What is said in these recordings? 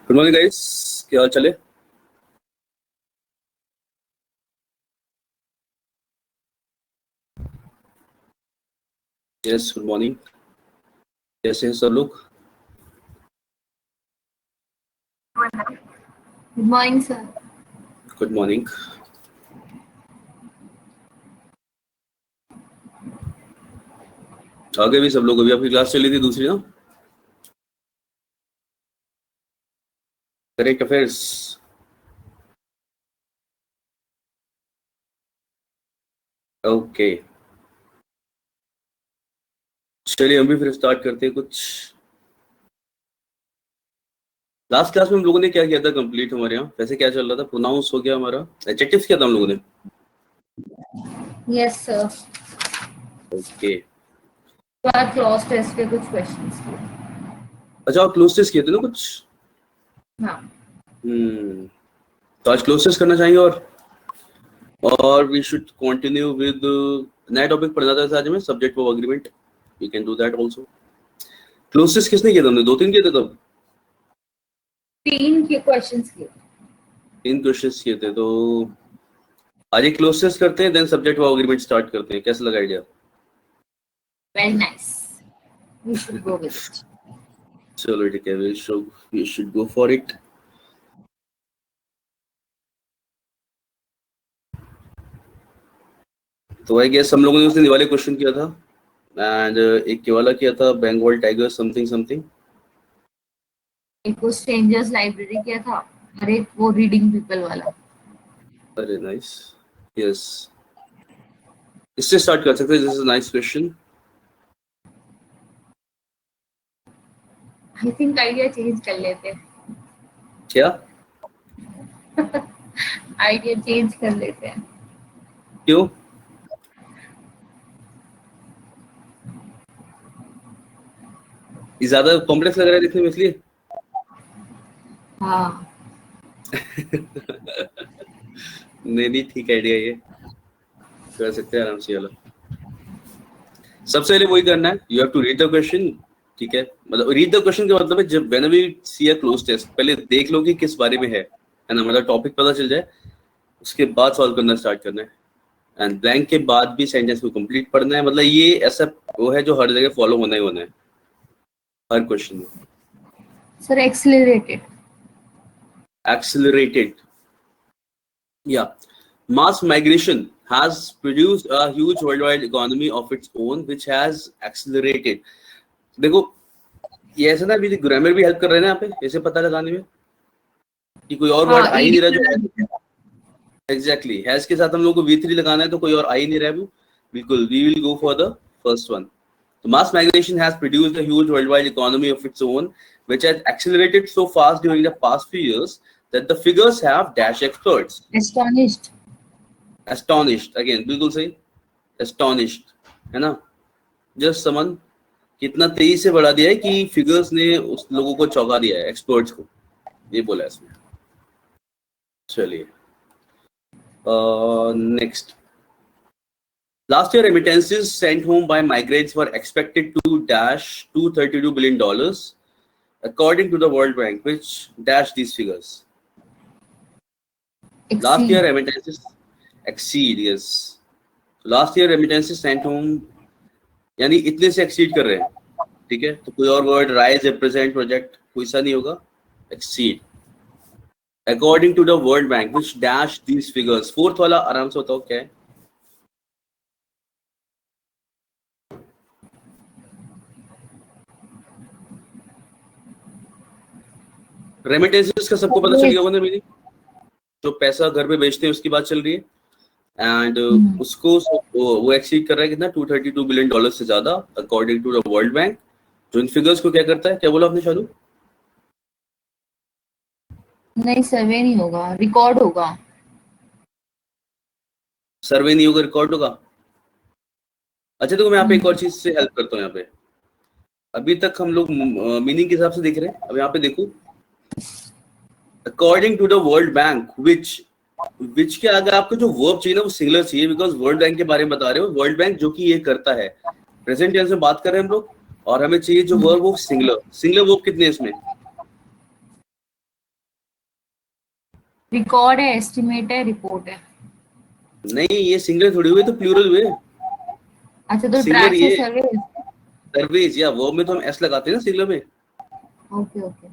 Good morning guys, क्या हाल चले। Yes, good morning. कैसे हैं सब लोग? Good morning sir. Good morning. आगे भी सब लोग, अभी आपकी क्लास चली थी दूसरी ना, करेंट अफेयर्स। ओके, चलिए हम भी फिर स्टार्ट करते हैं कुछ। लास्ट क्लास में हम लोगों ने क्या किया था कंप्लीट हमारे यहाँ, वैसे क्या चल रहा था? प्रोनाउंस हो गया हमारा, एडजेक्टिव्स किया था हम लोगों ने। Yes sir. Okay, cloze test के कुछ क्वेश्चंस किए। अच्छा आप क्लोज टेस्ट किए थे ना कुछ। हाँ। तो आज क्लोज टेस्ट करना चाहेंगे और वी शुड कंटिन्यू विद नया टॉपिक पढ़ना था आज में, subject of agreement. We can do that also. Cloze test किसने किया था? हमने 2-3 किए थे तब। 3 के क्वेश्चंस किए। 3 क्वेश्चंस किए थे, तो आज एक क्लोज टेस्ट करते हैं, then subject of agreement start करते हैं। कैसा लगा idea? Very nice, we should go with it. चलो ठीक है, we should go for it. तो आई गेस हम लोगों ने उस दिन ये वाले क्वेश्चन किया था, एंड एक ये वाला किया था, बंगाल टाइगर समथिंग समथिंग। एक वो स्ट्रेंजर्स लाइब्रेरी किया था और एक वो रीडिंग पीपल वाला। अरे नाइस, यस, इससे स्टार्ट कर सकते हैं। This is nice question. I think idea change कर लेते हैं। क्या आइडिया चेंज कर लेते हैं। क्यों? ये ज्यादा कॉम्प्लेक्स लग रहा है देखने में, इसलिए। हाँ। नहीं ठीक आइडिया, ये कर सकते हैं आराम से। चलो सबसे पहले वही करना है, you have to read the question. ठीक है, मतलब रीड द क्वेश्चन का मतलब है जब whenever we see a cloze test, पहले देख लो कि किस बारे में है ना, मतलब टॉपिक पता चल जाए, उसके बाद सॉल्व करना स्टार्ट करना है। एंड ब्लैंक के बाद भी सेंटेंस को कंप्लीट पढ़ना है। मतलब ये ऐसा वो है जो हर जगह फॉलो होना ही होना है, हर क्वेश्चन में। Sir accelerated. Accelerated, yeah. Mass migration has produced a huge worldwide economy of its own which has accelerated. देखो ये ऐसा ना, अभी ग्रामर भी हेल्प कर रहे हैं ना यहाँ पे, ऐसे पता लगाने में कि कोई और वर्ड आ ही नहीं रहा जो एग्जैक्टली हैज के साथ हम लोग को V3 लगाना है, तो कोई और आ ही नहीं रहा है। बिल्कुल, we will go for the first one. The mass migration has produced a huge worldwide economy of its own, which has accelerated so fast during the past few years that the figures have dash experts. Astonished. Astonished, again, बिल्कुल सही, astonished, है ना? Just someone कितना तेजी से बढ़ा दिया है कि फिगर्स ने उस लोगों को चौंका दिया है, एक्सपर्ट्स को, ये बोला है इसमें। चलिए next. Last year, remittances sent home by migrants were expected to dash $232 billion, according to the World Bank, which dash these figures. Exceed. Last year, remittances exceed, yes. So last year, remittances sent home, यानी इतने से exceed कर रहे हैं, ठीक है? तो कोई और word rise, represent, project, कोई सा नहीं होगा, exceed. According to the World Bank, which dash these figures. Fourth वाला आराम से बताओ क्या है? रेमिटेंसेस का सबको पता चल गया होगा ना मेरी, जो पैसा घर पे बेचते हैं उसकी बात चल रही है, एंड उसको वो एक्सीड कर रहा है कितना, $232 बिलियन से ज्यादा, according to the world bank, जो इन फिगर्स को क्या करता है? क्या बोला आपने शालू? नहीं, सर्वे नहीं होगा, रिकॉर्ड होगा। सर्वे नहीं होगा, रिकॉर्ड होगा। अच्छा देखो, मैं यहाँ पे एक और चीज से हेल्प करता हूँ। यहाँ पे अभी तक हम लोग मीनिंग के हिसाब से देख रहे हैं, अब यहाँ पे देखो, according to the world bank, which के आगे आपको जो वर्ब चाहिए ना वो सिंगुलर चाहिए, बिकॉज वर्ल्ड बैंक के बारे में बता रहे हो, वर्ल्ड बैंक जो कि ये करता है, प्रेजेंट टेंस में बात कर रहे हैं हम लोग, और हमें चाहिए जो वर्ब वो सिंगुलर। सिंगुलर वर्ब कितने हैं इसमें? रिकॉर्ड है, एस्टिमेट है, रिपोर्ट है। नहीं, ये सिंगुलर थोड़ी हुए, तो प्लूरल हुए। अच्छा, तो सिंगुलर ट्रैक्स है, ये सर्विस। सर्विस या वर्ब में तो हम एस लगाते हैं ना सिंगुलर में। Okay okay.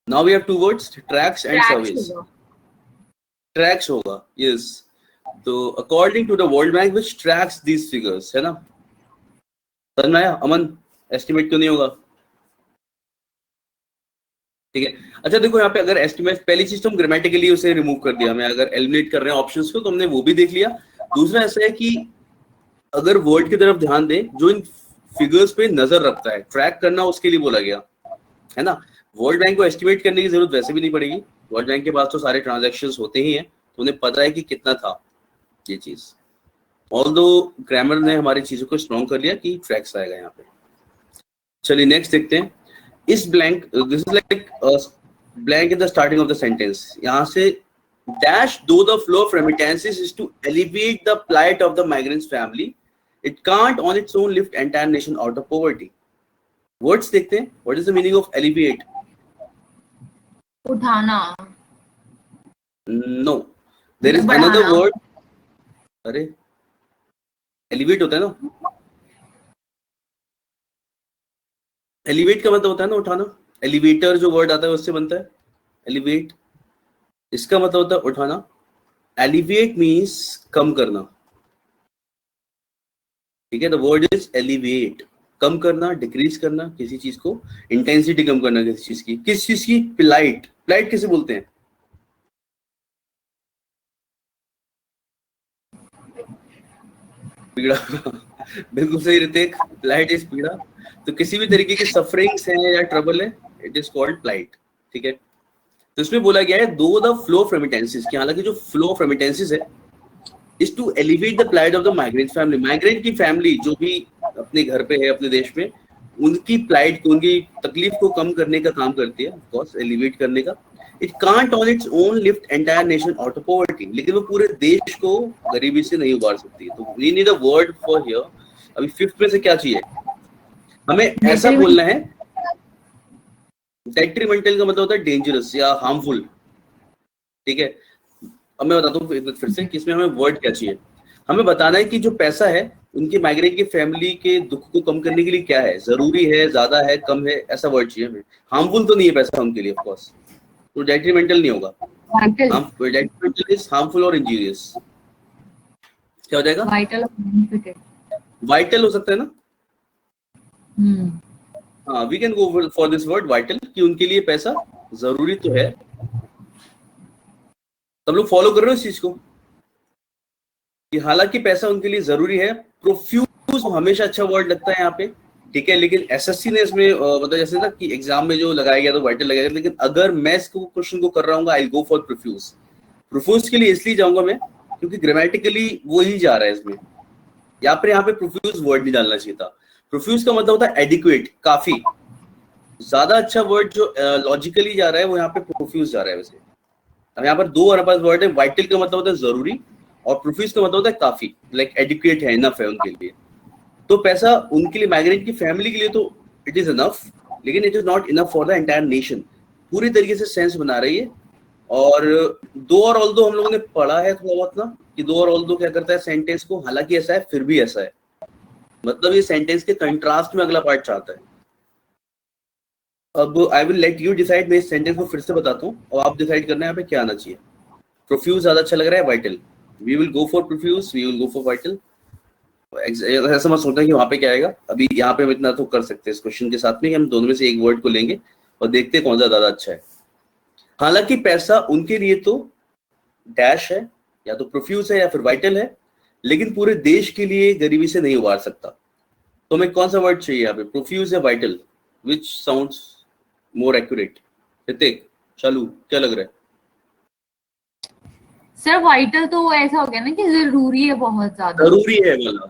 Now we have two words, tracks and tracks service. होगा। ट्रैक्स होगा, यस। तो according to the world bank which tracks these figures, है ना। समझ में आया अमन? एस्टिमेट क्यों नहीं होगा? ठीक है। अच्छा देखो, यहाँ पे अगर एस्टिमेट, पहली चीज तो हम ग्रामेटिकली उसे रिमूव कर दिया, हमें अगर एलिमिनेट कर रहे हैं ऑप्शंस को तो हमने वो भी देख लिया। दूसरा ऐसा है कि अगर वर्ड की तरफ ध्यान दें, जो इन फिगर्स पे नजर रखता है, ट्रैक करना उसके लिए बोला गया है ना। वर्ल्ड बैंक को एस्टिमेट करने की जरूरत वैसे भी नहीं पड़ेगी, वर्ल्ड बैंक के पास तो सारे ट्रांजैक्शंस होते ही हैं, तो उन्हें पता है कि कितना था ये चीज। ऑल्दो ग्रामर ने हमारी चीजों को स्ट्रॉन्ग कर लिया कि ट्रैक्स आएगा यहाँ पे। चलिए नेक्स्ट देखते हैं। इस blank, this is like blank in the starting of the sentence, यहाँ से dash though the flow of remittances is to alleviate the plight of the migrants family, it can't on its own lift entire nation out of poverty. Words देखते हैं, what is the meaning of alleviate? उठाना, No, there is another बढ़ाना। word. अरे elevate होता है ना, elevate का मतलब होता है ना उठाना। elevator जो वर्ड आता है उससे बनता है elevate, इसका मतलब होता है उठाना। elevate means कम करना, ठीक है। द वर्ड इज elevate, कम करना, डिक्रीज करना किसी चीज को, इंटेंसिटी कम करना किसी चीज की। किस चीज की? प्लाइट। प्लाइट किसे बोलते हैं? पीड़ा। बिल्कुल सही ऋतिक, प्लाइट इज पीड़ा। तो किसी भी तरीके की सफरिंग्स है या ट्रबल है, इट इज कॉल्ड प्लाइट, ठीक है। तो इसमें बोला गया है दो द फ्लो ऑफ रेमिटेंसेस, कि हालांकि जो फ्लो ऑफ रेमिटेंसेस है is to elevate the plight of the migrant family, migrant की फैमिली जो भी अपने घर पे है अपने देश में, उनकी प्लाइट को, उनकी तकलीफ को कम करने का काम करती है, ऑफ कोर्स एलिवेट करने का। It can't on its own lift entire nation out of poverty, लेकिन वो पूरे देश को गरीबी से नहीं उबार सकती। तो we need a word for here. अभी फिफ्थ में से क्या चाहिए हमें? ऐसा बोलना है, डेट्रीमेंटल का मतलब होता है डेंजरस या हार्मफुल, ठीक है। अब मैं बताता हूँ फिर से कि इसमें हमें वर्ड क्या चाहिए। हमें बताना है कि जो पैसा है उनकी माइग्रेंट की फैमिली के दुख को कम करने के लिए क्या है, जरूरी है, ज्यादा है, कम है, ऐसा वर्ड चाहिए हमें। हार्मफुल तो नहीं है पैसा उनके लिए, ऑफ कोर्स, तो डेट्रीमेंटल नहीं होगा। वाइटल। डेट्रीमेंटल इज हार्मफुल और इंजीरियस। क्या हो जाएगा? वाइटल और बेनिफिटेड। वाइटल हो सकता है ना। हम्म। हाँ, we can go for this word vital, कि उनके लिए पैसा जरूरी तो है। सब लोग फॉलो कर रहे हो इस चीज को कि हालांकि पैसा उनके लिए जरूरी है। प्रोफ्यूज हमेशा अच्छा वर्ड लगता है यहाँ पे, ठीक है, लेकिन एसएससी ने इसमें मतलब जैसे ना कि एग्जाम में जो लगाया गया तो वाइटल लगाया गया, लेकिन अगर मैं इसको क्वेश्चन को कर रहा हूँ आई गो फॉर प्रोफ्यूज। प्रोफ्यूज के लिए इसलिए जाऊंगा मैं क्योंकि ग्रामेटिकली वो ही जा रहा है इसमें। यहाँ पे प्रोफ्यूज वर्ड नहीं डालना चाहिए था। प्रोफ्यूज का मतलब होता है एडिक्वेट, काफी। ज्यादा अच्छा वर्ड जो लॉजिकली जा रहा है वो यहाँ पे प्रोफ्यूज जा रहा है वैसे। अब यहाँ पर दो हमारे पास वर्ड है, वाइटल का मतलब होता है जरूरी और प्रोफ्यूज का मतलब होता है काफी, लाइक एडिक्वेट है, इनफ है उनके लिए। तो पैसा उनके लिए, माइग्रेंट की फैमिली के लिए तो इट इज इनफ, लेकिन it is not enough for the entire nation. पूरी तरीके से सेंस बना रही है। और दो और ऑल दो हम लोगों ने पढ़ा है थोड़ा बहुत ना, कि दो और ऑल दो क्या करता है सेंटेंस को, हालांकि ऐसा है फिर भी ऐसा है, मतलब ये सेंटेंस के कंट्रास्ट में अगला पार्ट चाहता है। अब I will let you decide, मैं इस सेंटेंस को फिर से बताता हूँ और आप डिसाइड करना है यहाँ पे क्या आना चाहिए। प्रोफ्यूज ज्यादा अच्छा लग रहा है, vital? We will go for profuse, we will go for vital. ऐसा मत सोचना कि वहां पे क्या आएगा। अभी यहाँ पे हम इतना तो कर सकते हैं इस क्वेश्चन के साथ में कि हम दोनों में से एक वर्ड को लेंगे और देखते हैं कौन सा ज्यादा अच्छा है। हालांकि पैसा उनके लिए तो डैश है, या तो प्रोफ्यूज है या फिर वाइटल है, लेकिन पूरे देश के लिए गरीबी से नहीं उबार सकता। तो हमें कौन सा वर्ड चाहिए यहाँ पे, प्रोफ्यूज या वाइटल? विच साउंड्स मोर एक्यूरेट? ऋतिक, चालू, क्या लग रहा है? सर वाइटल तो ऐसा हो गया ना कि जरूरी है बहुत ज्यादा। जरूरी है वाला,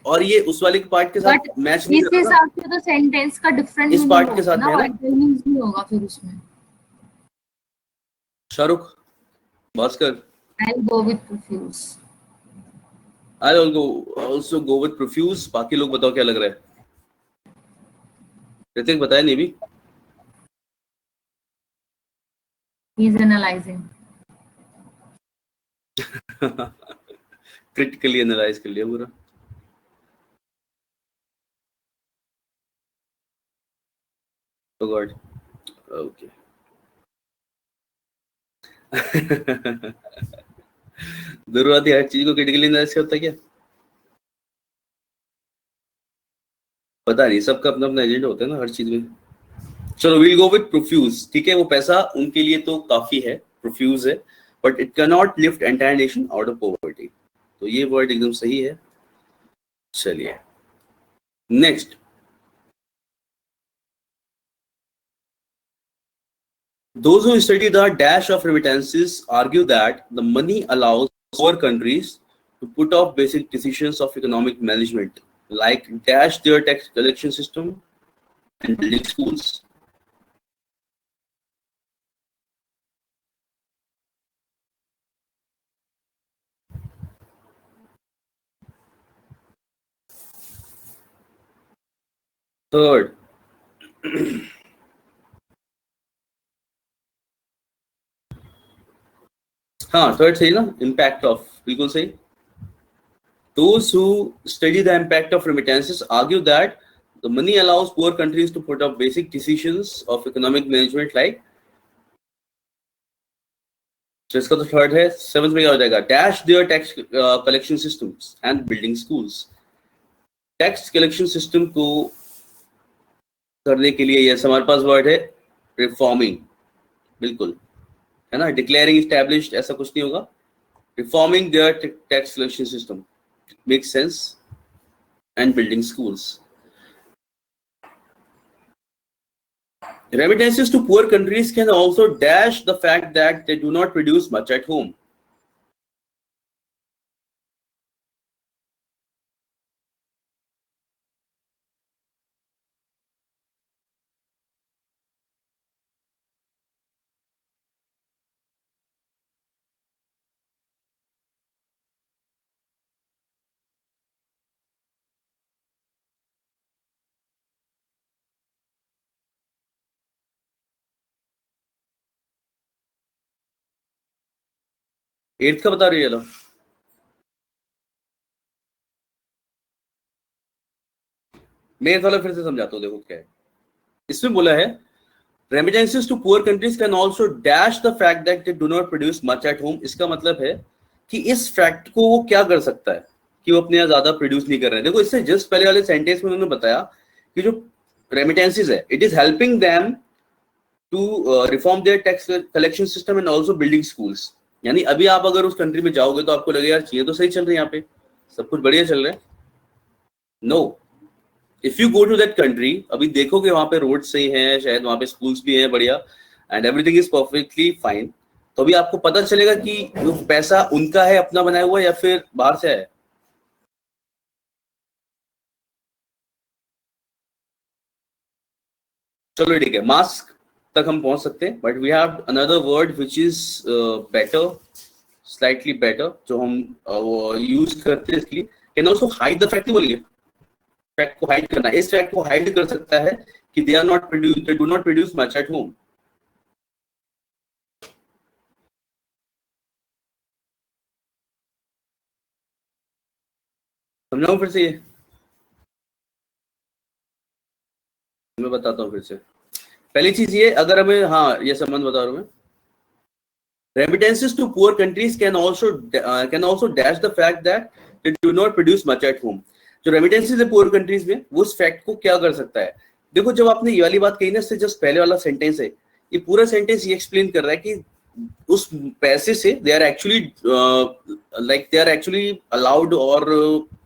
और ये उस वाले पार्ट के बट साथ मैच नहीं इस कर रहा ना, हिसाब से तो सेंटेंस का डिफरेंट इस मीनिंग पार्ट के होगा साथ ना, में है ना। वाइटल मीन्स नहीं होगा फिर उसमें। Shahrukh, Bhaskar, I go with profuse. I also go with profuse. बाकी लोग बताओ क्या लग रहा है? ऋतिक बताया नहीं भी। He is analyzing. Critically analyse कर लिया पूरा। Oh God. Okay. जरूरत हर चीज को क्रिटिकली एनालाइज करता है क्या? पता नहीं, सबका अपना अपना एजेंडा होता है ना हर चीज में। चलो वील गो विद प्रोफ्यूज, ठीक है, वो पैसा उनके लिए तो काफी है, प्रोफ्यूज है, but it can not lift entire nation out of poverty. तो ये वर्ड एकदम सही है। चलिए next, those who study the dash of remittances argue that the money allows poor countries to put off basic decisions of economic management, like dash their tax collection system and building schools. Third, हाँ third सही ना, impact of, बिल्कुल सही। Those who study the impact of remittances argue that the money allows poor countries to put up basic decisions of economic management, like, तो इसका तो third है। Seventh में क्या हो जाएगा? Dash there tax collection systems and building schools. Tax collection system को करने के लिए ये हमारे पास वर्ड है रिफॉर्मिंग, बिल्कुल है ना, डिक्लेयरिंग एस्टैब्लिश्ड ऐसा कुछ नहीं होगा, reforming their tax collection system makes sense, and building schools. Remittances to poor countries can also dash the fact that they do not produce much at home. Eighth का बता रही है, मैं वाला फिर से समझाता हूँ, देखो क्या है इसमें बोला है। Remittances to poor countries can also dash the fact that they do not produce much at home. इसका मतलब है कि इस फैक्ट को वो क्या कर सकता है कि वो अपने यहाँ ज्यादा प्रोड्यूस नहीं कर रहे हैं। देखो इससे जस्ट पहले वाले सेंटेंस में उन्होंने बताया कि जो रेमिटेंसेस है it is helping them to reform their tax collection system and also building schools. यानी अभी आप अगर उस कंट्री में जाओगे तो आपको लगेगा यार चीजें तो सही चल रही है, यहाँ पे सब कुछ बढ़िया चल रहा है। No, if you go to that country, अभी देखोगे वहां पे रोड सही हैं, शायद वहां पे स्कूल्स भी हैं बढ़िया, and everything is perfectly fine, तो अभी आपको पता चलेगा कि वो पैसा उनका है अपना बनाया हुआ या फिर बाहर से है। चलो ठीक है, मास्क तक हम पहुंच सकते हैं, but we have another word which is better, slightly better, जो हम यूज करते हैं इसके लिए। Can also hide the fact, बोलिए फैक्ट को हाइड करना, इस फैक्ट को हाइड कर सकता है कि they are not produce, they do not produce much at home. समझाऊं फिर से, ये मैं बताता हूँ फिर से। पहली चीज ये, अगर हमें, हाँ ये संबंध बता रहा हूं मैं, remittances to poor countries can also dash the fact that they do not produce much at home। जो रेमिटेंसेस है पुअर कंट्रीज में, वो उस फैक्ट को क्या कर सकता है। देखो जब आपने ये वाली बात कही ना, इससे जस्ट पहले वाला सेंटेंस है, ये पूरा सेंटेंस ये एक्सप्लेन कर रहा है कि उस पैसे से they are actually like they are actually allowed, और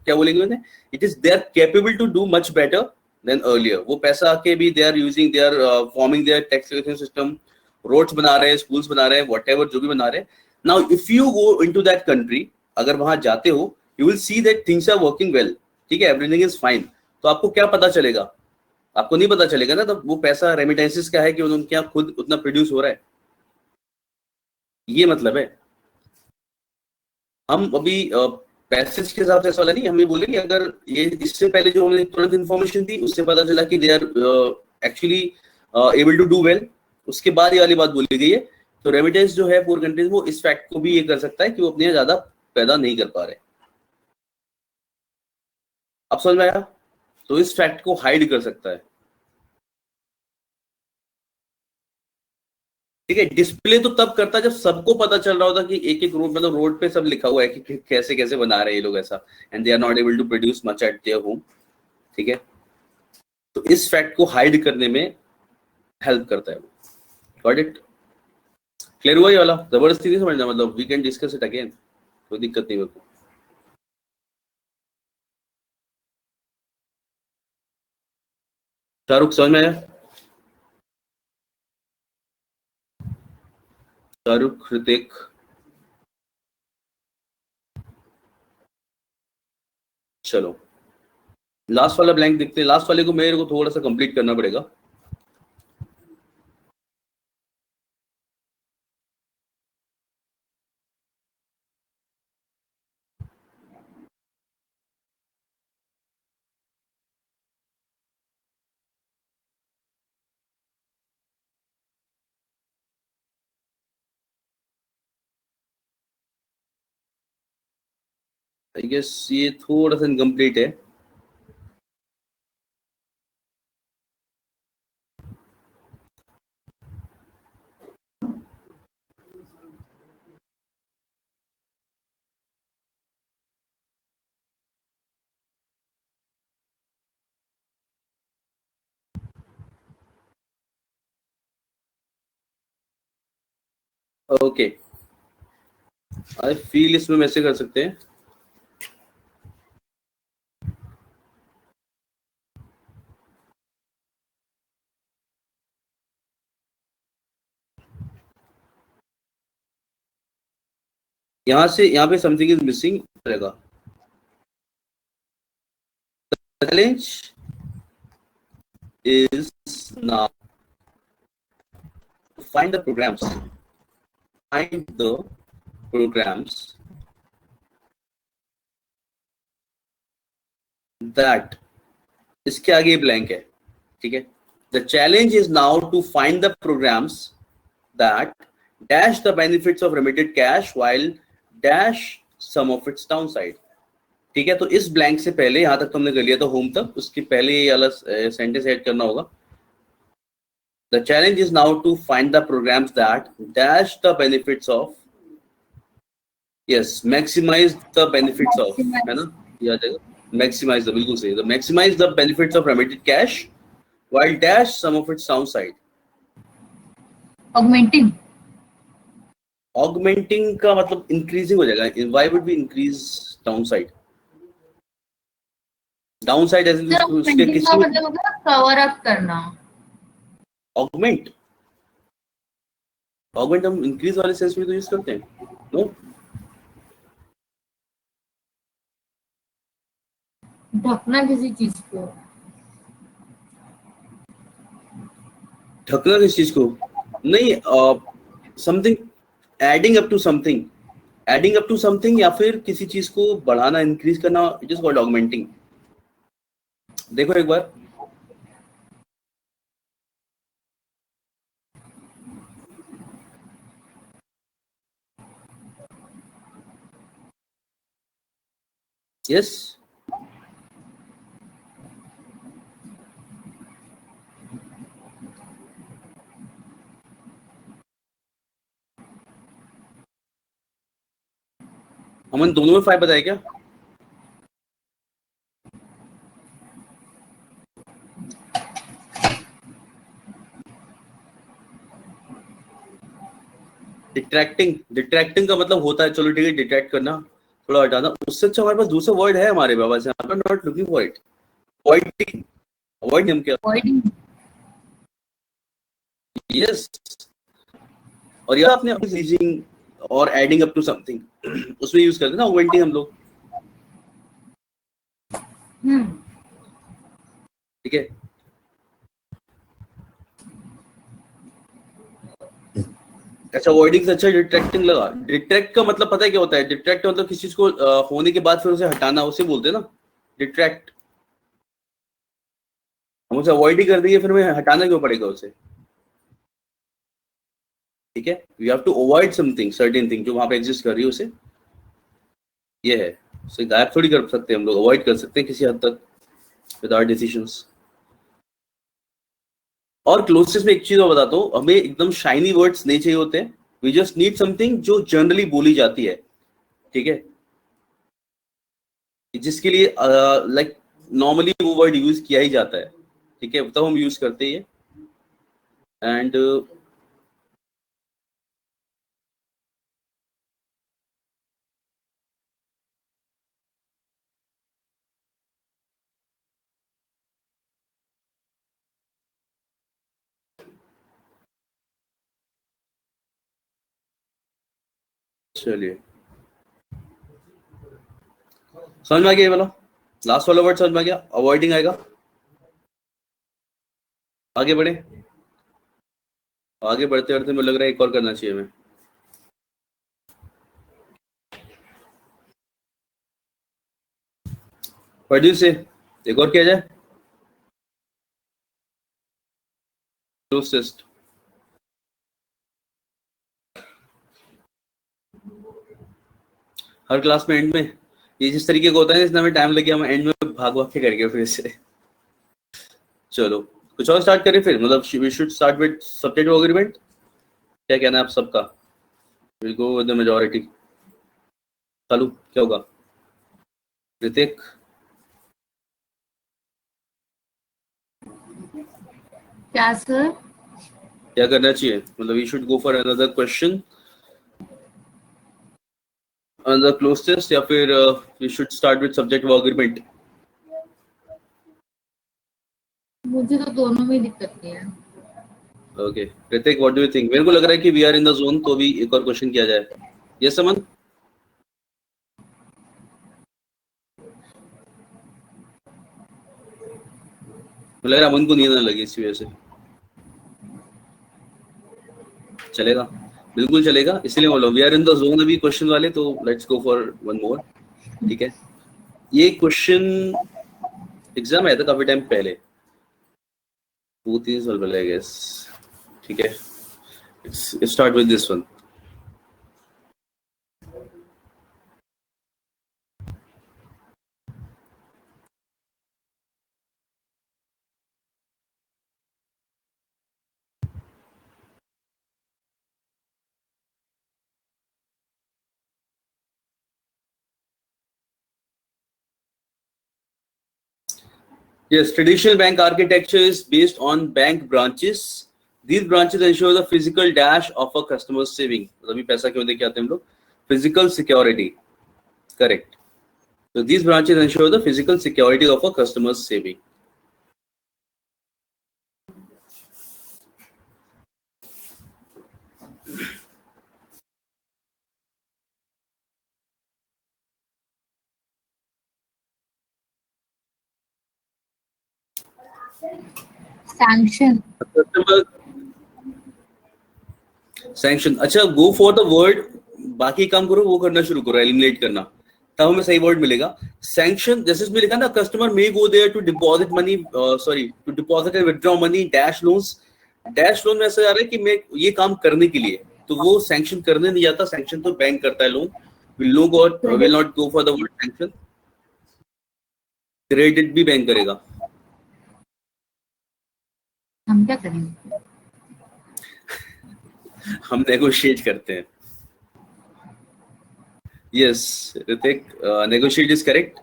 क्या बोलेंगे उन्हें, it is they are capable to do much better than earlier. वो पैसा आके भी they are using, they are forming their tax collection system, roads बना रहे हैं, स्कूल्स बना रहे हैं, व्हाटएवर जो भी बना रहे हैं। Now if you go into that country, अगर वहां जाते हो, you will see that things are working well, ठीक है, एवरीथिंग इज फाइन। तो आपको क्या पता चलेगा? आपको नहीं पता चलेगा ना, तो वो पैसा रेमिटेंसेस का है कि उनके यहाँ खुद उतना प्रोड्यूस हो रहा है, ये मतलब है। हम अभी पैसेज के हिसाब से ऐसा वाला नहीं, हम ये बोलेंगे अगर ये इससे पहले जो हमने तुरंत इन्फॉर्मेशन दी उससे पता चला कि they are actually able to do well, उसके बाद ये वाली बात बोली गई है तो रेमिटेंस जो है पुअर कंट्रीज, वो इस फैक्ट को भी ये कर सकता है कि वो अपने यहाँ ज्यादा पैदा नहीं कर पा रहे। अब समझ में आया? तो इस फैक्ट को हाइड कर सकता है, ठीक है। डिस्प्ले तो तब करता है जब सबको पता चल रहा होता कि एक एक रोड, मतलब रोड पे सब लिखा हुआ है कि कैसे कैसे बना रहे हैं ये लोग ऐसा, and they are not able to produce much at their home, ठीक है। तो इस फैक्ट को हाइड करने में हेल्प करता है वो। Got it? क्लियर हुआ ये वाला? जबरदस्ती नहीं समझना, मतलब we can discuss it again, कोई दिक्कत नहीं मेरे को। शाहरुख समझ में आया? शाहरुख, ऋतिक, चलो लास्ट वाला ब्लैंक देखते हैं। लास्ट वाले को मेरे को थोड़ा सा कंप्लीट करना पड़ेगा। आई गेस ये थोड़ा सा इनकम्प्लीट है। ओके, आई फील इसमें हम ऐसे कर सकते हैं। यहाँ से यहाँ पे समथिंग इज मिसिंग रहेगा। Challenge is now to find the programs that, इसके आगे ब्लैंक है, ठीक है। The challenge is now to find the programs that dash the benefits of remitted cash while dash some of its downside, ठीक है। तो इस ब्लैंक से पहले, यहां तक तो हमने कर लिया था होम तक, उसके पहले ये वाला सेंटेंस ऐड करना होगा। The challenge is now to find the programs that dash the benefits of, yes, maximize the benefits of, है ना, याद आएगा, maximize the, बिल्कुल सही, the maximize the benefits of remitted cash while dash some of its downside. Augmenting का मतलब increasing हो जाएगा। Why would we increase downside? Downside as in उसके किसी मतलब कवर अप करना। Augment हम increase वाले सेंस में तो यूज करते हैं, नो? ढकना किसी चीज को, ढकना किस चीज को नहीं, something adding up to something, या फिर किसी चीज को बढ़ाना, इंक्रीज करना, इट इज कॉल्ड ऑगमेंटिंग। देखो एक बार, यस, हमने दोनों में 5 बताया क्या? डिट्रैक्टिंग का मतलब होता है, चलो ठीक है, डिट्रैक्ट करना, थोड़ा हटाना। उससे अच्छा हमारे पास दूसरा वर्ड है हमारे पास, I am not looking for it. Avoiding, avoid हम क्या, यस। और यार आपने रीजिंग और एडिंग अप टू समथिंग उसमें यूज करते हैं ना ऑगमेंटिंग हम लोग, ठीक है। अच्छा, अवॉइडिंग से अच्छा डिट्रैक्टिंग लगा। डिट्रैक्ट का मतलब पता है क्या होता है? डिट्रैक्ट मतलब किसी चीज को होने के बाद फिर उसे हटाना, उसे बोलते हैं ना डिट्रैक्ट। हम उसे अवॉइड ही कर देंगे, फिर हमें हटाना क्यों पड़ेगा उसे? ठीक है, we have to avoid something, certain thing जो वहां पे एग्जिस्ट कर रही है उसे, ये है, उसे गायब थोड़ी कर सकते हैं हम लोग, अवॉइड कर सकते हैं किसी हद तक विद आवर डिसीजंस। और क्लोजनेस में एक चीज और बताता हूँ, हमें एकदम शाइनी वर्ड्स नहीं चाहिए होते हैं, वी जस्ट नीड समथिंग जो जनरली बोली जाती है, ठीक है, जिसके लिए लाइक नॉर्मली वो वर्ड यूज किया ही जाता है, ठीक है, तब हम यूज करते हैं। एंड चलिए, समझ में आ गया ये वाला, लास्ट वाला वर्ड समझ में आ गया, अवॉइडिंग आएगा। आगे बढ़े, आगे बढ़ते बढ़ते मुझे लग रहा है एक और करना चाहिए हमें। पढ़िए से एक और किया जाए, क्लोजेस्ट। हर क्लास में एंड में ये जिस तरीके का होता है, इसमें हमें टाइम लगे, हम एंड में भाग भाग के करके फिर से। चलो कुछ और स्टार्ट करें फिर, मतलब we should start with subject of agreement, क्या कहना है आप सबका? Will go with the majority. चालू क्या होगा? ऋतिक, क्या सर? क्या करना चाहिए, मतलब we should go for another question, another cloze test, या फिर we should start with subject of agreement? मुझे तो दोनों में दिक्कत नहीं है। Okay Hrithik, what do you think? मेरे को लग रहा है कि we are in the zone, तो भी एक और क्वेश्चन किया जाए। यस समन, मुझे लग रहा है अमन को नींद ना लगी इसी वजह से। चलेगा, बिल्कुल चलेगा, इसलिए बोलो we are in the zone अभी क्वेश्चन वाले, तो let's go for one more, ठीक है। ये क्वेश्चन एग्जाम आया था काफी टाइम पहले, 2-3 साल पहले आई गेस, ठीक है। Start with this one. Yes, traditional bank architecture is based on bank branches. These branches ensure the physical dash of a customer's saving. अभी पैसा क्यों लेके आते हैं हम लोग? Physical security, correct. So these branches ensure the physical security of a customer's saving. Sanction. Sanction, अच्छा, गो for the word, बाकी काम करो, वो करना शुरू करो, एलिमिनेट करना, तब हमें सही वर्ड मिलेगा। सैंक्शन, जैसे इसमें लिखा ना, customer may go there to deposit money, sorry to deposit and withdraw money, dash loans. Dash loan में ऐसा जा रहा है कि मैं ये काम करने के लिए, तो वो सैंक्शन करने नहीं जाता, सैंक्शन तो बैंक करता है loan. Will not go for the word sanction. Credit भी बैंक करेगा। हम क्या करेंगे? हम नेगोशिएट करते हैं। Yes Hrithik, negotiate is correct.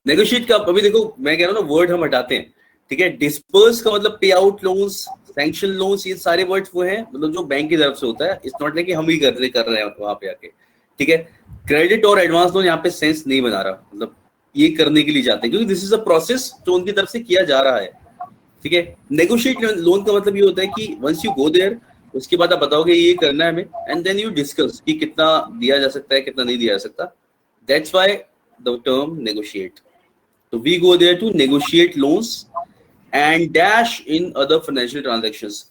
Negotiate का अभी देखो, मैं कह रहा हूँ ना, वर्ड हम हटाते हैं, ठीक है। डिस्पर्स का मतलब पे आउट लोन्स, सैंक्शन लोन्स, ये सारे वर्ड्स वो हैं, मतलब जो बैंक की तरफ से होता है, इट्स नॉट लाइक कि हम ही कर रहे हैं वहां पे आके, ठीक है। क्रेडिट और एडवांस लोन यहाँ पे सेंस नहीं बना रहा, मतलब ये करने के लिए जाते हैं, क्योंकि दिस इज अ प्रोसेस जो उनकी तरफ से किया जा रहा है, ठीक है। नेगोशिएट लोन का मतलब ये होता है कि वंस यू गो देयर, उसके बाद आप बताओगे ये करना है हमें, एंड देन यू डिस्कस कि कितना दिया जा सकता है, कितना नहीं दिया जा सकता। That's why the term negotiate. तो we go there to negotiate loans and dash in other financial transactions.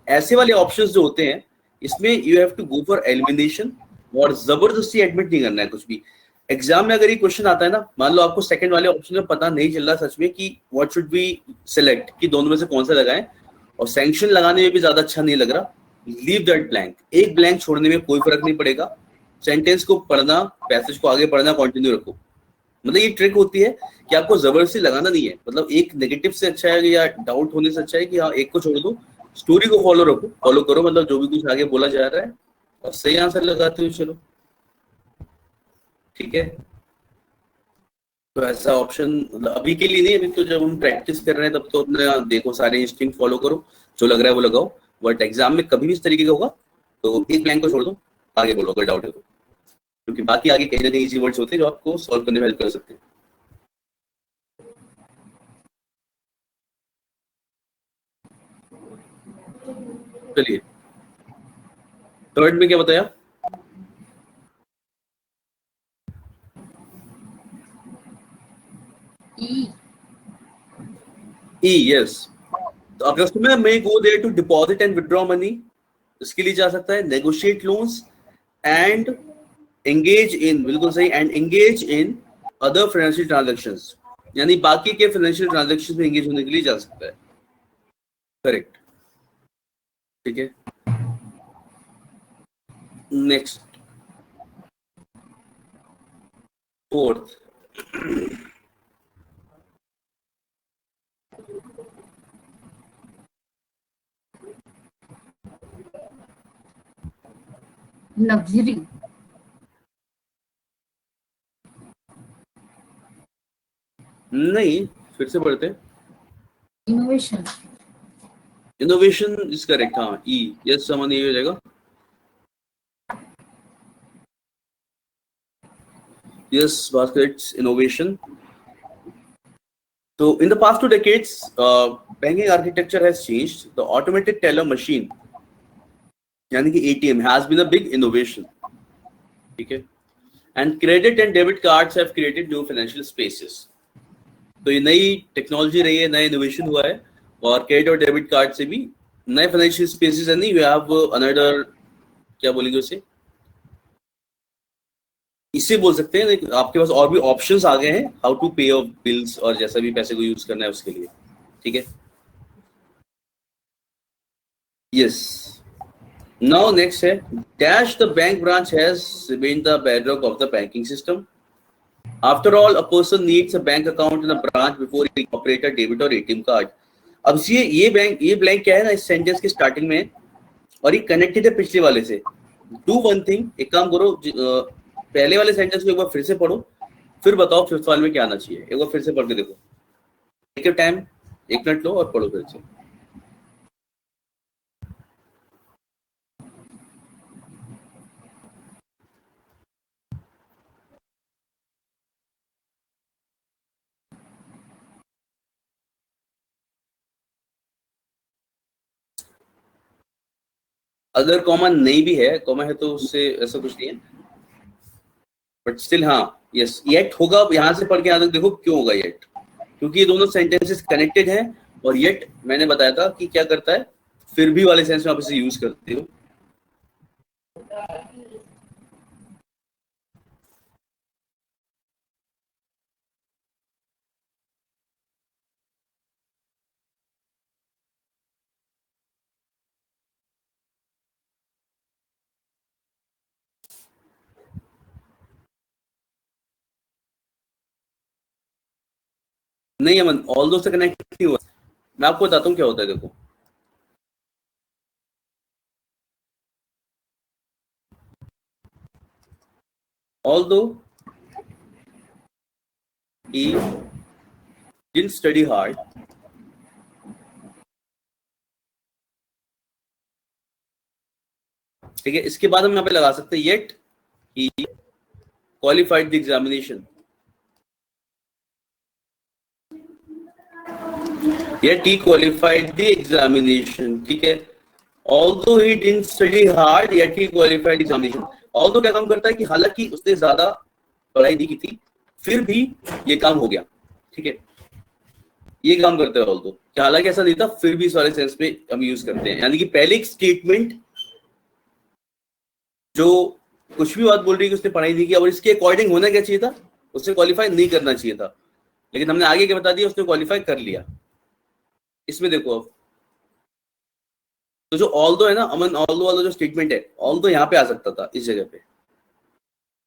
ऐसे वाले ऑप्शंस जो होते हैं, इसमें you have to go for elimination, और जबरदस्ती एडमिट नहीं करना है कुछ भी। एग्जाम में अगर ये क्वेश्चन आता है ना, मान लो आपको सेकंड वाले ऑप्शन में पता नहीं चल रहा सच में कि व्हाट शुड बी सिलेक्ट, कि दोनों में से कौन सा लगाएं, और सैंक्शन लगाने में भी ज्यादा अच्छा नहीं लग रहा, लीव दैट ब्लैंक, एक ब्लैंक छोड़ने में कोई फर्क नहीं पड़ेगा, सेंटेंस को पढ़ना, पैसेज को आगे पढ़ना कंटिन्यू रखो। मतलब ये ट्रिक होती है कि आपको जबरदस्ती लगाना नहीं है, मतलब एक नेगेटिव से अच्छा है या डाउट होने से अच्छा है कि हाँ एक को छोड़ दो, स्टोरी को फॉलो करो, मतलब जो भी कुछ आगे बोला जा रहा है और सही आंसर लगाते हुए चलो, ठीक है। तो ऐसा ऑप्शन मतलब अभी के लिए नहीं, अभी तो जब हम प्रैक्टिस कर रहे हैं तब तो अपने देखो सारे इंस्टिंक्ट फॉलो करो, जो लग रहा है वो लगाओ, बट एग्जाम में कभी भी इस तरीके का होगा तो एक ब्लैंक को छोड़ दो, आगे बोलो अगर डाउट है तो, क्योंकि बाकी आगे कहीं ना कहीं इजी वर्ड्स होते हैं जो आपको सॉल्व करने में हेल्प कर सकते हैं। चलिए थर्ड में क्या बताया? ई। E, yes. तो अब customer may go there to deposit and withdraw money, इसके लिए जा सकता है negotiate loans and engage in, बिल्कुल सही, and engage in other financial transactions, यानी बाकी के फाइनेंशियल ट्रांजैक्शंस में एंगेज होने के लिए जा सकता है, करेक्ट, ठीक है। Next, fourth, luxury. नहीं, फिर से पढ़ते हैं। इनोवेशन। इनोवेशन इज करेक्ट, हाँ, ई, यस, समन ये हो जाएगा। Yes, Bhaskar, it's innovation. So, in the past 2 decades, banking architecture has changed. The automated teller machine, यानी कि ATM, has been a big innovation. ठीक है? And credit and debit cards have created new financial spaces. तो ये नई technology रही है, नया इनोवेशन हुआ है, और क्रेडिट और डेबिट कार्ड से भी नए फाइनेंशियल स्पेसेस है। नहीं, वी हैव अनदर, क्या बोलेंगे उसे, इसे बोल सकते हैं आपके पास और भी ऑप्शंस आ गए हैं, हाउ टू पे ऑफ बिल्स और जैसा भी पैसे को यूज करना है उसके लिए, ठीक है। यस, नाउ नेक्स्ट है dash the bank branch has been the bedrock of the banking system. After all a person needs a bank account in a branch before he operate a debit और ATM card. अब ये blank क्या है ना इस sentence के starting में, और ये कनेक्टेड है पिछले वाले से। डू वन थिंग, एक काम करो, पहले वाले सेंटेंस को एक बार फिर से पढ़ो, फिर बताओ फिफ्थ वाले में क्या आना चाहिए, एक बार फिर से पढ़ के देखो, टेक योर टाइम, 1 मिनट लो और पढ़ो फिर से। अगर कॉमा नहीं भी है, कॉमा है तो उससे ऐसा कुछ नहीं है, बट स्टिल हाँ, यस, येट होगा। यहां से पढ़ के यहां तक देखो क्यों होगा येट, क्योंकि ये दोनों सेंटेंसेस कनेक्टेड हैं, और येट मैंने बताया था कि क्या करता है, फिर भी वाले सेंस में आप इसे यूज करते हो। नहीं अमन, ऑल दो से कनेक्ट नहीं हुआ, मैं आपको बताता हूँ क्या होता है, देखो although he didn't study hard, ठीक है, इसके बाद हम यहाँ पे लगा सकते हैं yet he qualified the examination, yet he qualified the examination, ठीक है। although he didn't study hard yet he qualified the examination, although क्या काम करता है कि हालांकि उसने ज्यादा पढ़ाई नहीं की थी फिर भी ये काम हो गया, ठीक है, ये काम करता है although, कि हालांकि ऐसा नहीं था फिर भी इस वाले सेंस में हम यूज करते हैं, यानी कि पहले एक स्टेटमेंट जो कुछ भी बात बोल रही है कि उसने पढ़ाई नहीं की और इसके अकॉर्डिंग होना क्या चाहिए था, उसने क्वालिफाई नहीं करना चाहिए था, लेकिन हमने आगे क्या बता दिया, उसने क्वालिफाई कर लिया। इसमें देखो अब तो जो ऑल दो है ना अमन, ऑल दो वाला जो स्टेटमेंट है, ऑल दो यहाँ पे आ सकता था इस जगह पे।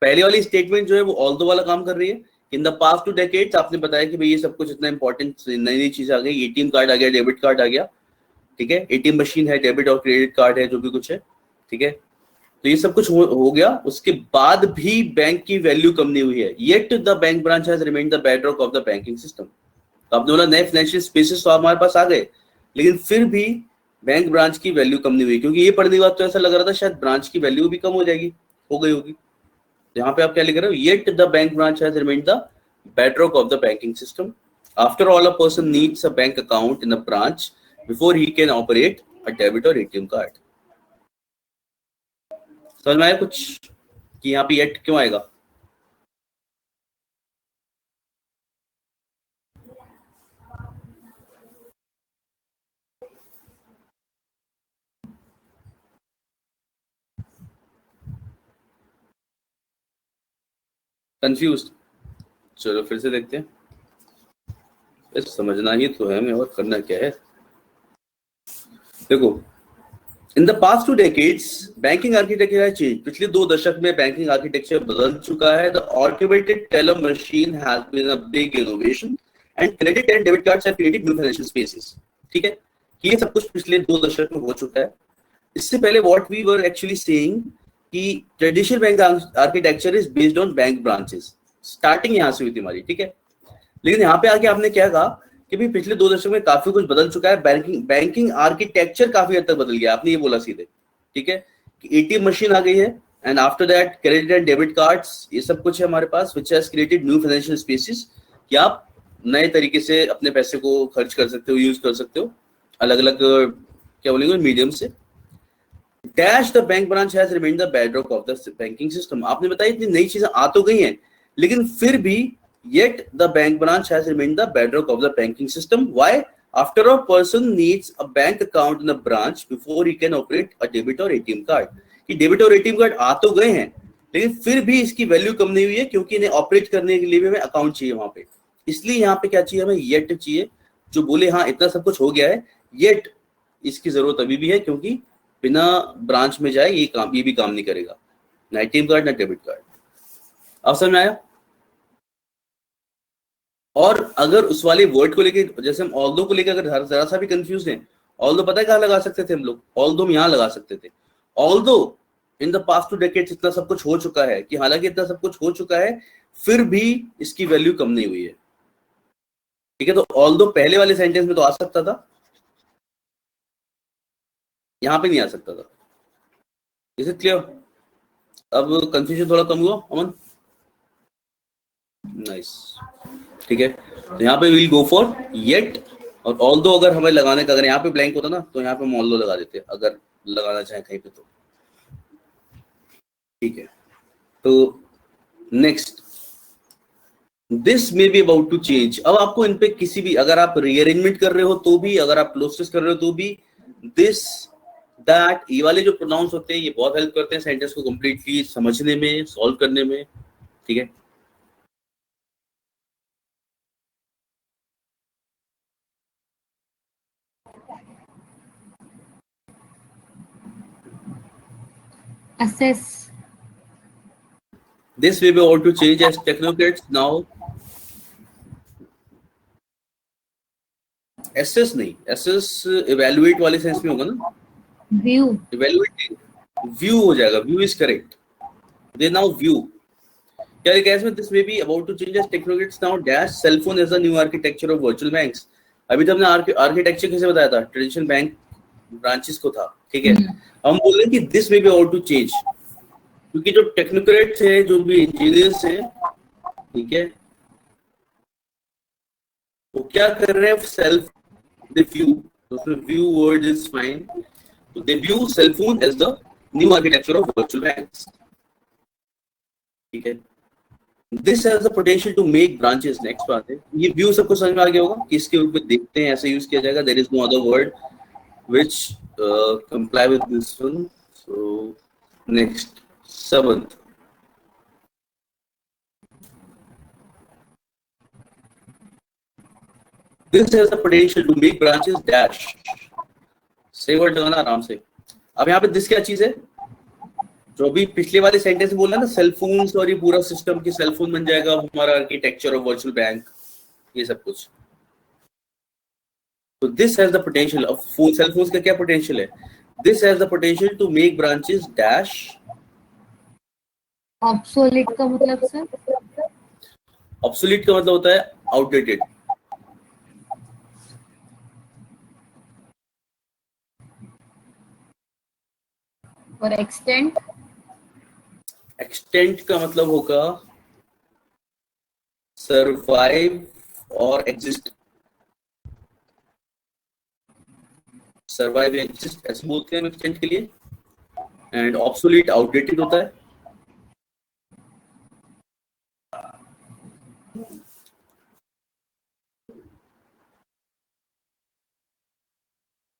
पहले वाली स्टेटमेंट जो है वो ऑल दो वाला काम कर रही है। इन द पास्ट 2 डेकेड्स आपने बताया कि भाई ये सब कुछ इतना इंपॉर्टेंट नई नई चीज आ गई, एटीएम कार्ड आ गया, डेबिट कार्ड आ गया, ठीक है, एटीएम मशीन है, डेबिट और क्रेडिट कार्ड है, जो भी कुछ है, ठीक है। तो ये सब कुछ हो गया, उसके बाद भी बैंक की वैल्यू कम नहीं हुई है। Yet the bank branch has remained the bedrock of the banking system. तो आपने बोला नए फाइनेंशियल स्पेसेस तो हमारे पास आ गए, लेकिन फिर भी बैंक ब्रांच की वैल्यू कम नहीं हुई, क्योंकि ये पढ़ने के बाद तो ऐसा लग रहा था शायद ब्रांच की वैल्यू भी कम हो जाएगी, हो गई होगी। यहाँ पे आप क्या लिख रहे हो, yet the bank branch has remained the bedrock of the banking system. After all a person needs a bank account in a branch before he can operate a debit और एटीएम कार्ड। समझ में आया कुछ कि यहाँ पे yet क्यों आएगा? कंफ्यूज? चलो फिर से देखते हैं, समझना ही तो है हमें, और करना क्या है। देखो, in the past 2 decades banking architecture has change. पिछले 2 दशक में बैंकिंग आर्किटेक्चर बदल चुका है। The automated teller machine has been a big innovation and credit and debit cards have created new financial spaces. ठीक है, ये सब कुछ पिछले 2 दशक में हो चुका है। इससे पहले what we were actually saying कि traditional bank architecture is based on bank branches. Starting यहां से हुई थी हमारी, ठीक है। लेकिन यहाँ पे आके आपने क्या कहा कि भी पिछले 2 दशक में काफी कुछ बदल चुका है, बैंकिंग आर्किटेक्चर काफी हद तक बदल गया। आपने ये बोला सीधे, ठीक है, कि एटीएम मशीन आ गई है and after that credit and debit cards, ये सब कुछ है हमारे पास, which has created new financial spaces, कि आप नए तरीके से अपने पैसे को खर्च कर सकते हो, यूज कर सकते हो अलग अलग क्या बोलेंगे मीडियम से। Dash the bank branch has remained the bedrock of the banking system. आपने बताया इतनी नई चीजें आ तो गई हैं, लेकिन फिर भी yet the bank branch has remained the bedrock of the banking system. Why? After all, person needs a bank account in a branch before he can operate a debit or ATM card. कि debit और ATM card आ तो गए हैं, लेकिन फिर भी इसकी value कम नहीं हुई है, क्योंकि इन्हें ऑपरेट करने के लिए भी हमें अकाउंट चाहिए वहां पे। इसलिए यहाँ पे क्या चाहिए हमें, येट चाहिए, जो बोले हाँ इतना सब कुछ हो गया है, येट इसकी जरूरत अभी भी है, क्योंकि बिना ब्रांच में जाए ये भी काम नहीं करेगा, ना एटीएम कार्ड ना डेबिट कार्ड। अब समझ में आया? और अगर उस वाले वर्ड को लेके, जैसे हम ऑल्दो को लेकर अगर जरा सा भी कंफ्यूज हैं, ऑल्दो पता है कहाँ लगा सकते थे हम लोग? ऑल्दो हम यहाँ लगा सकते थे। Although in the past 2 decades इतना सब कुछ हो चुका है, कि हालांकि इतना सब कुछ हो चुका है, फिर भी इसकी वैल्यू कम नहीं हुई है। ठीक है, तो ऑल्दो पहले वाले सेंटेंस में तो आ सकता था, यहाँ पे नहीं आ सकता था। Is it clear? अब कंफ्यूजन थोड़ा कम हुआ अमन? नाइस, ठीक है। तो यहाँ पे विल गो फॉर येट, और ऑल्दो अगर हमें लगाने का, अगर यहाँ पे ब्लैंक होता ना तो यहाँ पे हम ऑल्दो लगा देते, अगर लगाना चाहे कहीं पे तो। ठीक है, तो next, this may be about to change. अब आपको इन पे किसी भी, अगर आप रीअरेंजमेंट कर रहे हो तो भी, अगर आप क्लोसेस कर रहे हो तो भी, दिस दैट, ये वाले जो प्रोनाउंस होते हैं ये बहुत हेल्प करते हैं सेंटेंस को कंप्लीटली समझने में, सॉल्व करने में। ठीक है, assess, this may be about to change as technocrats now assess नहीं, assess evaluate वाले सेंस में होगा ना, view, evaluate view हो जाएगा, view is correct, they now view। क्या लिखा है इसमें, this may be about to change as technocrats now dash cell phone as a new architecture of virtual banks। अभी तो हमने आर्किटेक्चर कैसे बताया था, ट्रेडिशनल बैंक ब्रांचेस को था, ठीक है। हम बोल रहे हैं कि this may be about to change, क्योंकि जो टेक्नोक्रेट्स है, जो भी इंजीनियर्स है, ठीक है, वो क्या कर रहे हैं, सेल्फ दे व्यू, उसमें व्यू वर्ड इज फाइन, तो they view cell phone as the new architecture of virtual banks. ठीक है, this has the potential to make branches. Next बात है, ये व्यू सबको समझ में आ गया होगा कि इसके ऊपर देखते हैं ऐसे यूज किया जाएगा, there is no other word which comply with this one. So next, 7th, this has the potential to make branches dash सही वर्ड लगाना आराम से। अब यहाँ पे दिस क्या चीज है, जो अभी पिछले वाले सेंटेंस में बोला ना, सेल फोन्स और ये पूरा सिस्टम की सेल फोन बन जाएगा हमारा आर्किटेक्चर और वर्चुअल बैंक, ये सब कुछ। तो this has the potential of phone, cell phones का क्या पोटेंशियल है, this has the potential to make branches dash. Obsolete का मतलब सर? ऑब्सोलीट का मतलब होता है आउटडेटेड। और एक्सटेंट? एक्सटेंट का मतलब होगा सर्वाइव और एग्जिस्ट, सर्वाइव एग्जिस्ट ऐसे बोलते हैं एक्सटेंट के लिए। एंड ऑब्सोलीट आउटडेटेड होता है।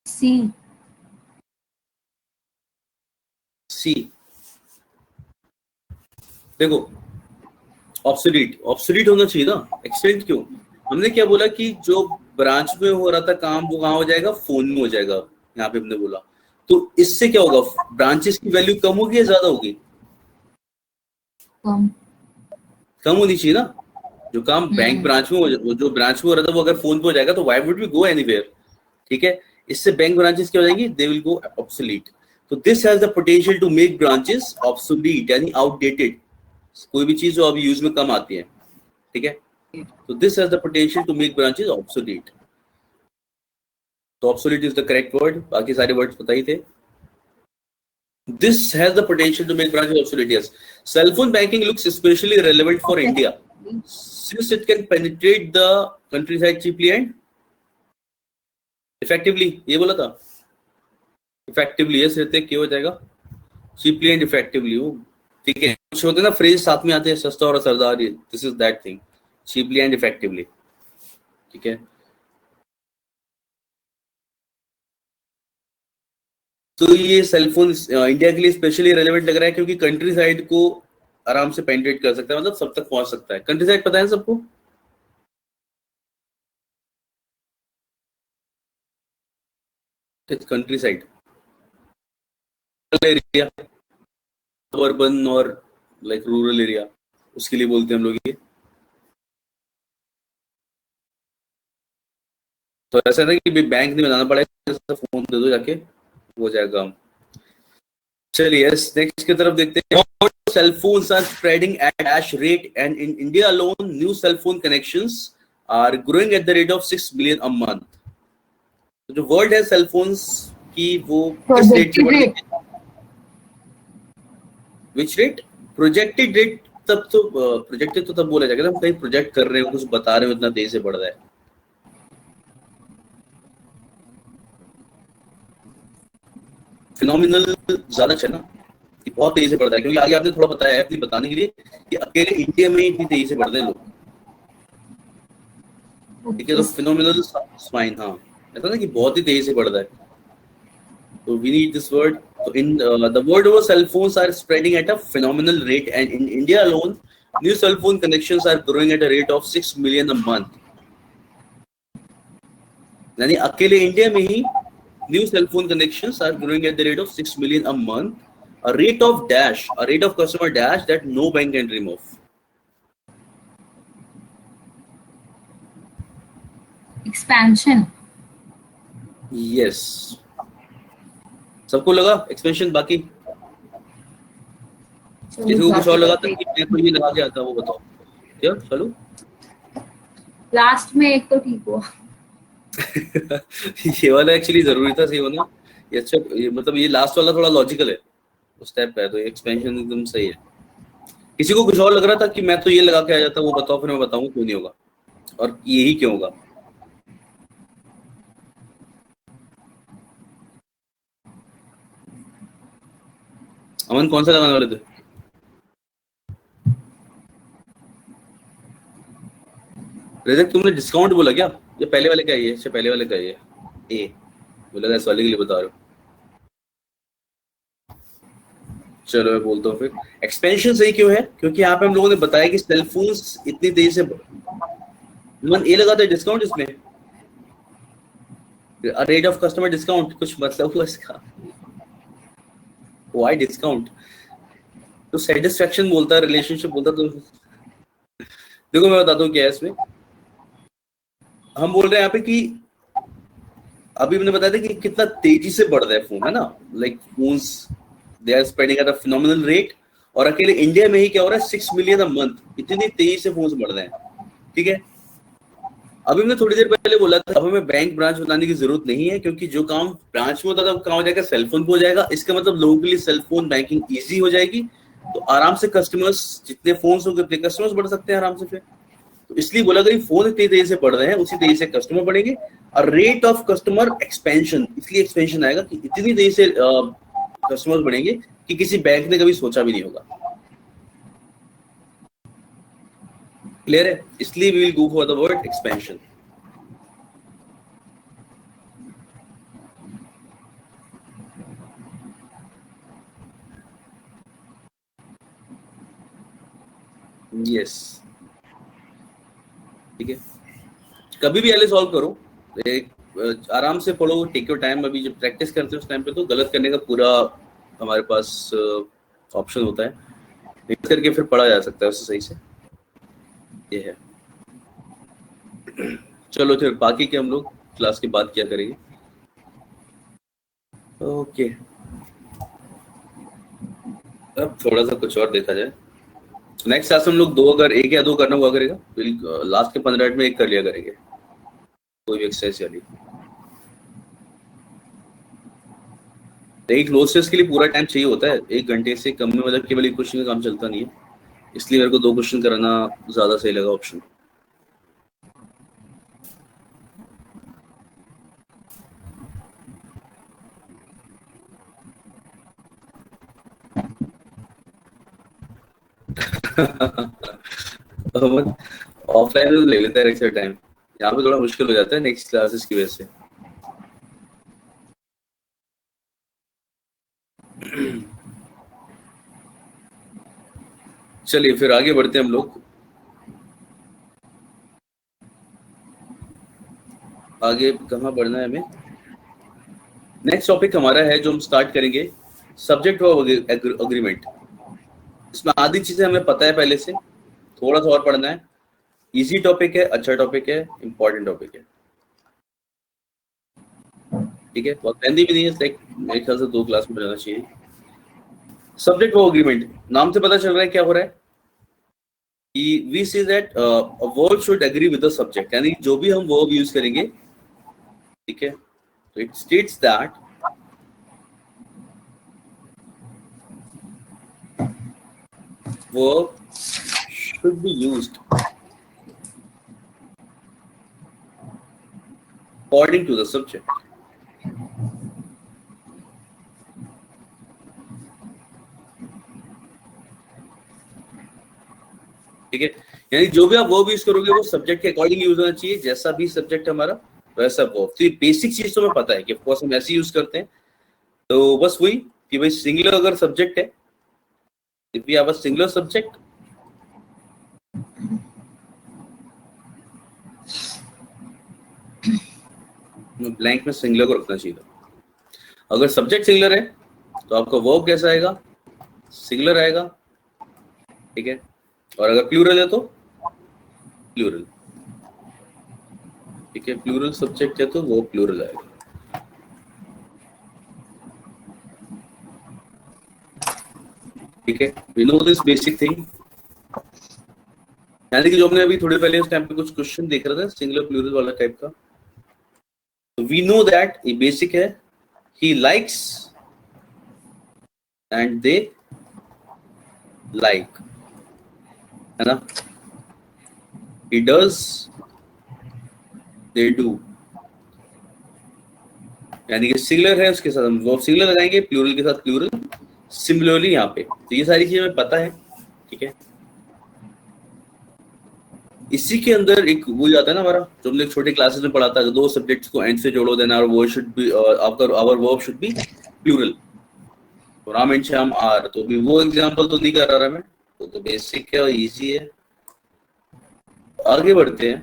सी। सी देखो, ऑब्सोलीट ऑब्सोलीट होना चाहिए ना, एक्सटेंट क्यों? हमने क्या बोला कि जो ब्रांच में हो रहा था काम वो कहाँ हो जाएगा, फोन में हो जाएगा, यहाँ पे हमने बोला। तो इससे क्या होगा, ब्रांचेस की वैल्यू कम होगी या ज्यादा होगी? कम। कम होनी चाहिए ना। जो काम बैंक ब्रांच में जो ब्रांच में हो रहा था वो अगर फोन पे हो जाएगा तो why would we go anywhere, ठीक है। इससे बैंक ब्रांचेस क्या हो जाएंगी, दे विल गो ऑब्सोलीट। तो this has the potential to make branches obsolete यानी आउटडेटेड, कोई भी चीज जो अभी यूज में कम आती है, ठीक है। तो this has the potential to make branches obsolete. तो obsolete is the correct word, बाकी सारे वर्ड्स पता ही थे। This has the potential to make branches obsolete. Yes, cell phone banking looks especially relevant for India since it can penetrate the countryside cheaply and effectively. ये बोला था effectively, yes रहते क्यों हो जाएगा cheaply and effectively, वो ठीक है। कुछ होते हैं ना फ्रेज साथ में आते हैं, सस्ता और असरदार, this is that thing, cheaply and effectively, ठीक है। तो ये सेलफोन इंडिया के लिए स्पेशली रेलेवेंट लग रहा है क्योंकि कंट्री साइड को आराम से पेनिट्रेट कर सकता है, मतलब सब तक पहुंच सकता है। कंट्री साइड पता है सबको, कंट्री साइड एरिया, अर्बन और लाइक रूरल एरिया, उसके लिए बोलते हैं हम लोग ये। तो ऐसा है कि बैंक नहीं बनाना पड़ेगा, फोन दे दो जाके हो जाएगा। चलिए नेक्स्ट की तरफ देखते हैं। Cell phones are spreading at dash rate and in India alone new cell phone connections are growing at the rate of 6 million a month. तो जो वर्ल्ड है सेल फोन्स की वो किस रेट से बढ़ रही है? Which rate? Projected rate. तब तो प्रोजेक्टेड तो तब बोला जाएगा हम कहीं प्रोजेक्ट कर रहे हो, कुछ बता रहे हो, इतना तेज से बढ़ रहा है। फिनोमिनल ज्यादा चलना, बहुत तेजी से बढ़ता है क्योंकि आगे आपने थोड़ा बताया है अपनी बताने के लिए कि अकेले इंडिया में ही इतनी तेजी से बढ़ रहे हैं लोग, ठीक है। तो फिनोमिनल स्वाइन, हाँ ऐसा ना कि बहुत ही तेजी से बढ़ रहा है, तो वी नीड दिस वर्ड। तो in the world over cell phones are spreading at a phenomenal rate and in India alone new cell phone connections are growing at a rate of 6 million a month. यानी अकेले India में ही new cell phone connections are growing at the rate of 6 million a month, a rate of dash, a rate of customer dash that no bank can dream of. Expansion. Yes. सबको लगा expansion? बाकी किसी को कुछ और लगा था कि मैं कोई लगा के आता, वो बताओ। क्या चलो लास्ट में एक तो ठीक हुआ। ये वाला एक्चुअली जरूरी था सही होना। ये अच्छा, ये मतलब ये लास्ट वाला थोड़ा लॉजिकल है उस स्टेप पे, तो एक्सपेंशन एकदम सही है। किसी को कुछ और लग रहा था कि मैं तो ये लगा के आ जाता, वो बताओ फिर मैं बताऊं क्यों नहीं होगा और यही क्यों होगा। अमन कौन सा लगाने वाले थे? रजत तुमने डिस्काउंट बोला क्या? ये पहले वाले का है, ये पहले वाले का है, ये ए बोला इस वाले के लिए बता रहे हो। चलो मैं बोलता हूँ फिर। एक्सपेंशन सही क्यों है? क्योंकि यहाँ पे हम लोगों ने बताया कि सेल फोन्स इतनी तेजी से, मन ए लगा था डिस्काउंट इसमें, रेट ऑफ कस्टमर डिस्काउंट, कुछ मतलब हुआ इसका? Why discount? तो सेटिस्फेक्शन बोलता है, रिलेशनशिप बोलता तो। देखो मैं बताता हूँ क्या है इसमें। हम बोल रहे हैं यहाँ पे कि अभी मैंने बताया था कि कितना तेजी से बढ़ रहा है फोन, है ना, like phones they are spreading at a phenomenal rate. और अकेले इंडिया में ही क्या हो रहा है, 6 मिलियन अ मंथ, इतनी तेजी से फोन्स बढ़ रहे हैं। ठीक है, अभी मैंने थोड़ी देर पहले बोला था अब हमें बैंक ब्रांच बताने की जरूरत नहीं है, क्योंकि जो काम ब्रांच में होता था वो कहाँ हो जाएगा, सेलफोन पे हो जाएगा। इसका मतलब लोगों के लिए सेलफोन बैंकिंग ईजी हो जाएगी, तो आराम से कस्टमर्स, जितने फोन होंगे उतने कस्टमर्स बढ़ सकते हैं आराम से फिर। तो इसलिए बोला कि फोन इतनी तेजी से बढ़ रहे हैं उसी तेजी से कस्टमर बढ़ेंगे। और रेट ऑफ कस्टमर एक्सपेंशन, इसलिए एक्सपेंशन आएगा कि इतनी तेजी से कस्टमर्स बढ़ेंगे कि किसी बैंक ने कभी सोचा भी नहीं होगा। क्लियर है? इसलिए we will go for the word expansion. Yes, ठीक है, कभी भी एलए सॉल्व करो, एक आराम से पढ़ो, टेक योर टाइम। अभी जब प्रैक्टिस करते हो उस टाइम पे तो गलत करने का पूरा हमारे पास ऑप्शन होता है, मिक्स करके फिर पढ़ा जा सकता है उससे सही से। ये है। चलो फिर बाकी के हम लोग क्लास के बाद क्या करेंगे। ओके, अब थोड़ा सा कुछ और देखा जाए। नेक्स्ट क्लास में हम लोग दो, अगर एक या दो करना हुआ करेगा, लास्ट के 15 मिनट में एक कर लिया करेंगे, कोई भी एक्सरसाइज वाली। एक क्लोज के लिए पूरा टाइम चाहिए होता है, 1 घंटे से कम में मतलब केवल एक क्वेश्चन का काम चलता नहीं है, इसलिए मेरे को 2 क्वेश्चन कराना ज्यादा सही लगा ऑप्शन। ऑफलाइन में तो ले लेता है एक्स्ट्रा टाइम, यहाँ पे थोड़ा मुश्किल हो जाता है नेक्स्ट क्लासेस की वजह से। चलिए फिर आगे बढ़ते हैं हम लोग। आगे कहाँ बढ़ना है हमें? नेक्स्ट टॉपिक हमारा है जो हम स्टार्ट करेंगे, सब्जेक्ट वर्ब एग्रीमेंट। इसमें आधी चीजें हमें पता है पहले से, थोड़ा सा और पढ़ना है। इजी टॉपिक है, अच्छा टॉपिक है, इंपॉर्टेंट टॉपिक है। ठीक है, बहुत लेंथी भी नहीं है, लाइक मेरे ख्याल से 2 क्लास में जाना चाहिए। सब्जेक्ट वर्ब एग्रीमेंट, नाम से पता चल रहा है क्या हो रहा है कि we say that a verb should agree with the subject, यानी जो भी हम वर्ब यूज करेंगे, ठीक है, तो it states that verb should be used according to the subject. ठीक है, यानी जो भी आप वर्ब यूज करोगे वो सब्जेक्ट के अकॉर्डिंग यूज होना चाहिए, जैसा भी सब्जेक्ट हमारा वैसा वर्ब। तो ये बेसिक चीज तो हमें पता है कि ऑफ कोर्स हम ऐसे यूज करते हैं। तो बस वही कि भाई सिंगुलर अगर सब्जेक्ट है, if we have a singular subject, blank में सिंगुलर को रखना चाहिए था। अगर सब्जेक्ट सिंगुलर है तो आपका वर्ब कैसा आएगा, सिंगुलर आएगा। ठीक है, और अगर प्लूरल है तो प्लूरल। ठीक है, प्लूरल सब्जेक्ट है तो वो प्लूरल आएगा। ठीक है, we know this basic thing, यानी कि जो हमने अभी थोड़े पहले उस टाइम पे कुछ क्वेश्चन देख रहा था सिंगुलर प्लूरल वाला टाइप का, तो वी नो दैट ये बेसिक है। He likes and they like, है ना। ही डज, दे डू, यानी कि सिंगुलर है उसके साथ हम वर्ब सिंगुलर लगाएंगे, प्लूरल के साथ प्लूरल। सिमिलरली यहाँ पे तो ये सारी चीजें हमें पता है। ठीक है, इसी के अंदर एक वो जाता है ना हमारा, जो हमने छोटे क्लासेस में पढ़ा था, दो सब्जेक्ट्स को एंड से जोड़ो, then our verb should be, after our verb should be plural. तो राम एंड श्याम आर, तो भी वो एग्जांपल तो नहीं कर रहा मैं, तो बेसिक है और इजी है। आगे बढ़ते हैं।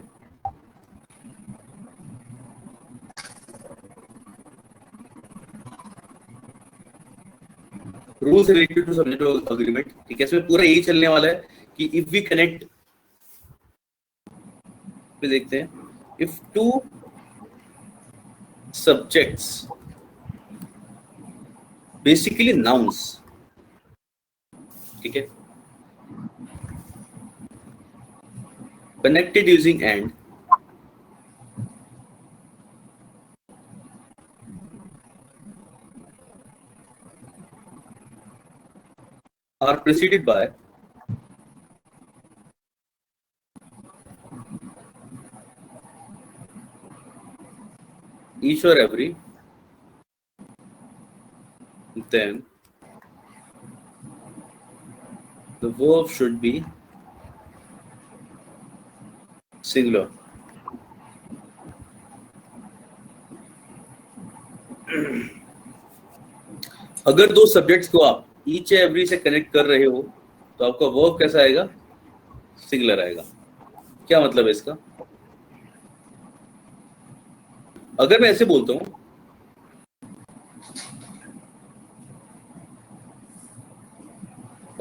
Rules related to subject agreement, ठीक है, इसमें पूरा यही चलने वाला है कि इफ वी कनेक्ट, पे देखते हैं, if two subjects basically nouns, ठीक है, connected using and are preceded by each or every, then the verb should be singular. अगर दो सब्जेक्ट्स को आप ईच एवरी से कनेक्ट कर रहे हो तो आपका वर्ब कैसा आएगा? सिंगुलर आएगा। क्या मतलब है इसका? अगर मैं ऐसे बोलता हूं,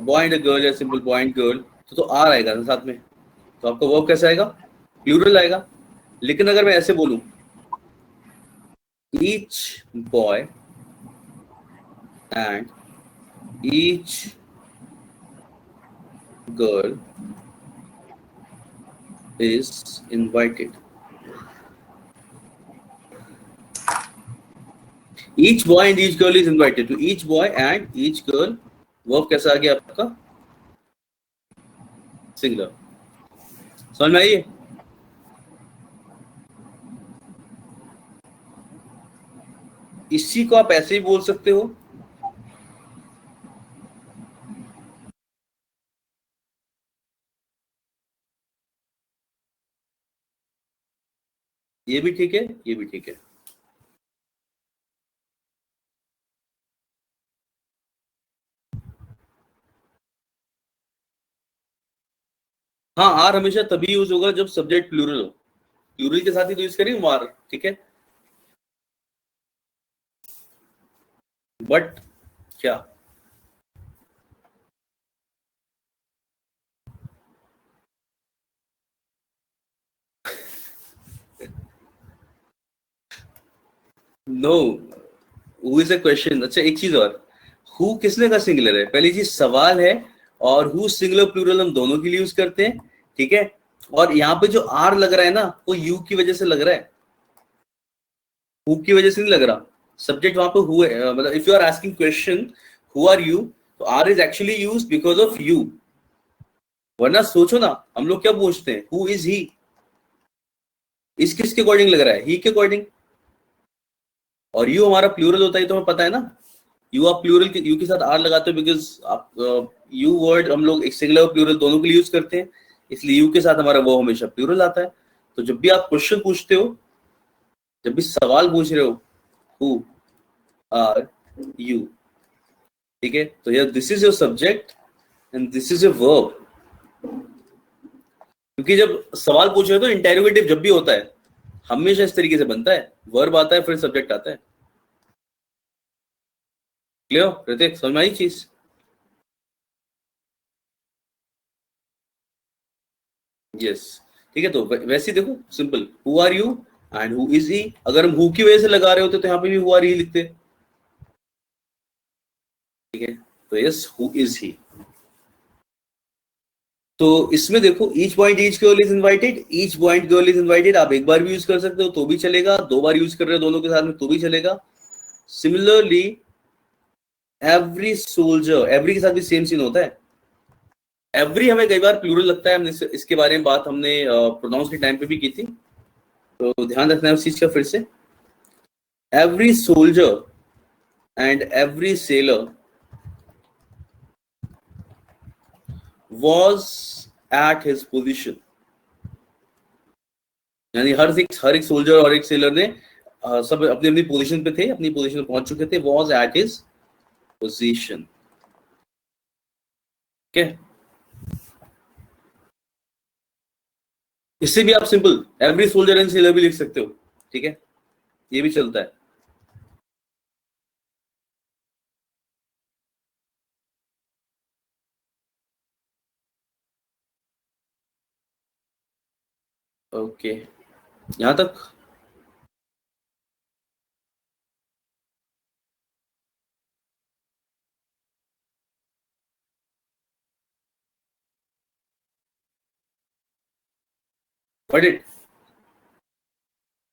बॉय एंड गर्ल या सिंपल बॉय एंड गर्ल, तो आर आएगा ना साथ में, तो आपका वर्ब कैसा आएगा? प्लूरल आएगा। लेकिन अगर मैं ऐसे बोलूं, each boy and each girl is invited. Each boy and each girl is invited. To each boy and each girl, verb कैसा आ गया आपका? सिंगुलर। समझ में आइए? इसी को आप ऐसे ही बोल सकते हो, ये भी ठीक है, ये भी ठीक है। हाँ, आर हमेशा तभी यूज होगा जब सब्जेक्ट प्लूरल हो। प्लूरल के साथ ही तो यूज करेंगे आर, ठीक है। बट क्या no, who is a question. अच्छा एक चीज और, हु किसने का सिंगुलर है? पहली चीज सवाल है, और हु सिंगुलर प्लूरल हम दोनों के लिए यूज करते हैं, ठीक है। और यहाँ पे जो आर लग रहा है ना, वो यू की वजह से लग रहा है, हु की वजह से नहीं लग रहा। सब्जेक्ट वहां पे हु है, मतलब if you are asking question who are you, तो R is actually use because of you. वरना सोचो ना, हम लोग क्या पूछते हैं, हु इज ही, इस किसके अकॉर्डिंग लग रहा है? ही के अकॉर्डिंग। और यू हमारा प्लूरल होता है तो हमें पता है ना, यू आप प्लूरल यू के साथ आर लगाते हो बिकॉज आप यू वर्ड हम लोग एक सिंगुलर और प्लूरल दोनों के लिए यूज करते हैं, इसलिए यू के साथ हमारा वो हमेशा प्लूरल आता है। तो जब भी आप क्वेश्चन पूछते हो, जब भी सवाल पूछ रहे हो, हु आर यू, ठीक है, तो यार this is your subject and this is your verb. क्योंकि जब सवाल पूछ रहे हो तो इंटेरोगेटिव जब भी होता है हमेशा इस तरीके से बनता है, वर्ब आता है फिर सब्जेक्ट आता है। क्लियर ऋतिक, समझ में आई चीज? यस, ठीक है। तो वैसे देखो simple, who are you and who is he. अगर हम हु की वजह से लगा रहे होते तो यहाँ पे भी हु आर ही लिखते, ठीक है। तो यस, हु इज ही। तो इसमें देखो, each point each girl is invited, each point girl is invited आप एक बार भी यूज कर सकते हो तो भी चलेगा, दो बार यूज कर रहे हो दोनों के साथ में तो भी चलेगा। सिमिलरली एवरी सोल्जर, एवरी के साथ भी सेम सीन होता है। एवरी हमें कई बार प्लूरल लगता है, हमने इसके बारे में बात हमने प्रोनाउंस के टाइम पे भी की थी, तो ध्यान रखना है उस चीज का फिर से। Every soldier and every seller was at his position, यानी हर एक सोल्जर और एक सेलर ने सब अपनी अपनी पोजीशन पे थे, अपनी पोजीशन पहुंच चुके थे। was at his position, ठीक है। इससे भी आप simple every soldier and seller भी लिख सकते हो, ठीक है, ये भी चलता है। ओके, यहाँ तक। Got it?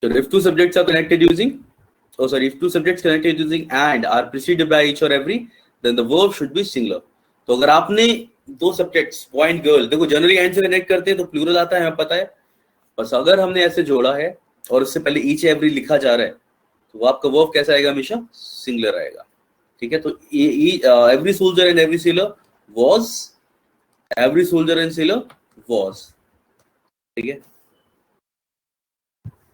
So if two subjects are connected using, if two subjects connected using and are preceded by each or every, then the verb should be singular. तो अगर आपने दो सब्जेक्ट्स बॉय एंड गर्ल, देखो generally and से connect करते हैं तो plural आता है, हमें पता है, बस अगर हमने ऐसे जोड़ा है और उससे पहले ईच एवरी लिखा जा रहा है तो वो आपका वर्ब कैसा आएगा? हमेशा सिंगुलर आएगा। ठीक है, तो every soldier and every seller was, every soldier and seller was. ठीक है,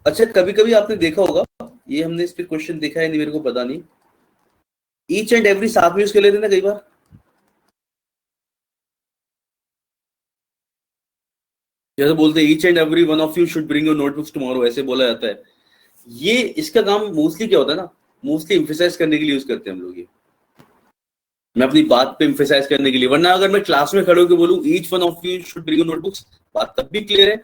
अच्छा कभी कभी आपने देखा होगा, ये हमने इस पे क्वेश्चन देखा है नहीं, मेरे को पता नहीं, ईच एंड एवरी साथ में यूज कर लेते ना कई बार, जैसे बोलते हैं each and every one of you should bring your notebooks tomorrow, ऐसे बोला जाता है। ये इसका काम मोस्टली क्या होता है ना, मोस्टली एम्फेसाइज करने के लिए यूज करते हैं हम लोग ये, मैं अपनी बात पे एम्फेसाइज करने के लिए। वरना अगर मैं क्लास में खड़े होकर बोलूं each one of you should bring your notebooks, बात तब भी क्लियर है,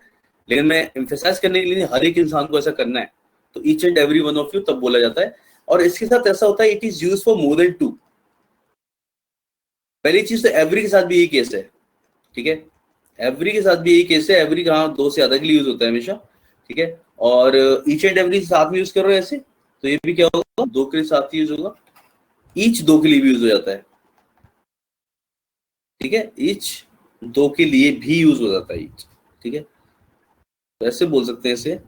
लेकिन मैं एम्फेसाइज करने के लिए हर एक इंसान को ऐसा करना है, तो each and every one of you तब बोला जाता है। और इसके साथ ऐसा होता है, it is use for more than two. पहली चीज तो एवरी के साथ भी यही केस है। ठीक है, एवरी के साथ भी यही केस है, एवरी का दो से ज्यादा के लिए यूज होता है हमेशा। ठीक है, और ईच एंड एवरी साथ में यूज कर रहे हो ऐसे, तो ये भी क्या होगा? दो के साथ यूज होगा। ईच दो के लिए भी यूज हो जाता है। ठीक है, ईच दो के लिए भी यूज हो जाता है ईच। ठीक है, तो ऐसे बोल सकते हैं इसे,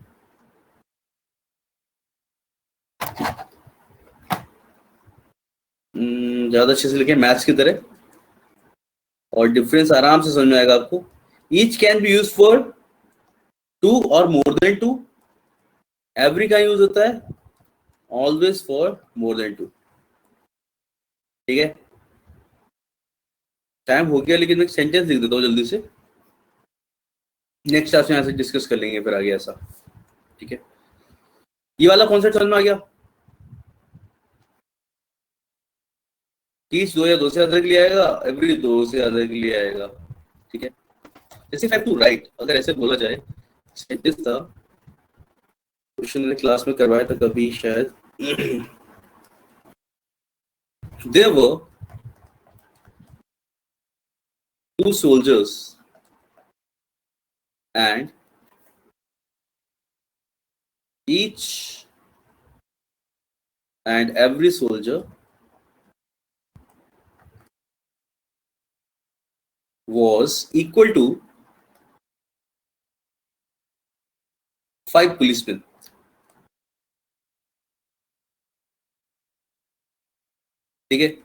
ज्यादा अच्छे से लिखे मैथ्स की तरह, और डिफरेंस आराम से समझ में आएगा आपको। Each can be use for two और मोर देन टू, एवरी का यूज होता है always for more than two. ठीक है, टाइम हो गया, लेकिन मैं सेंटेंस लिख देता हूँ जल्दी से, नेक्स्ट क्लास में यहाँ से डिस्कस कर लेंगे फिर आगे ऐसा। ठीक है, ये वाला कॉन्सेप्ट समझ में आ गया? ईच दो या दो से ज्यादा के लिए आएगा, एवरी दो से ज्यादा के लिए आएगा। ठीक है, जैसे फैक्ट टू राइट, अगर ऐसे बोला जाए, सेंटेंस था, क्वेश्चन मैंने क्लास में करवाया था कभी शायद, there were two soldiers and each and every soldier was equal to 5 policemen. ठीक है,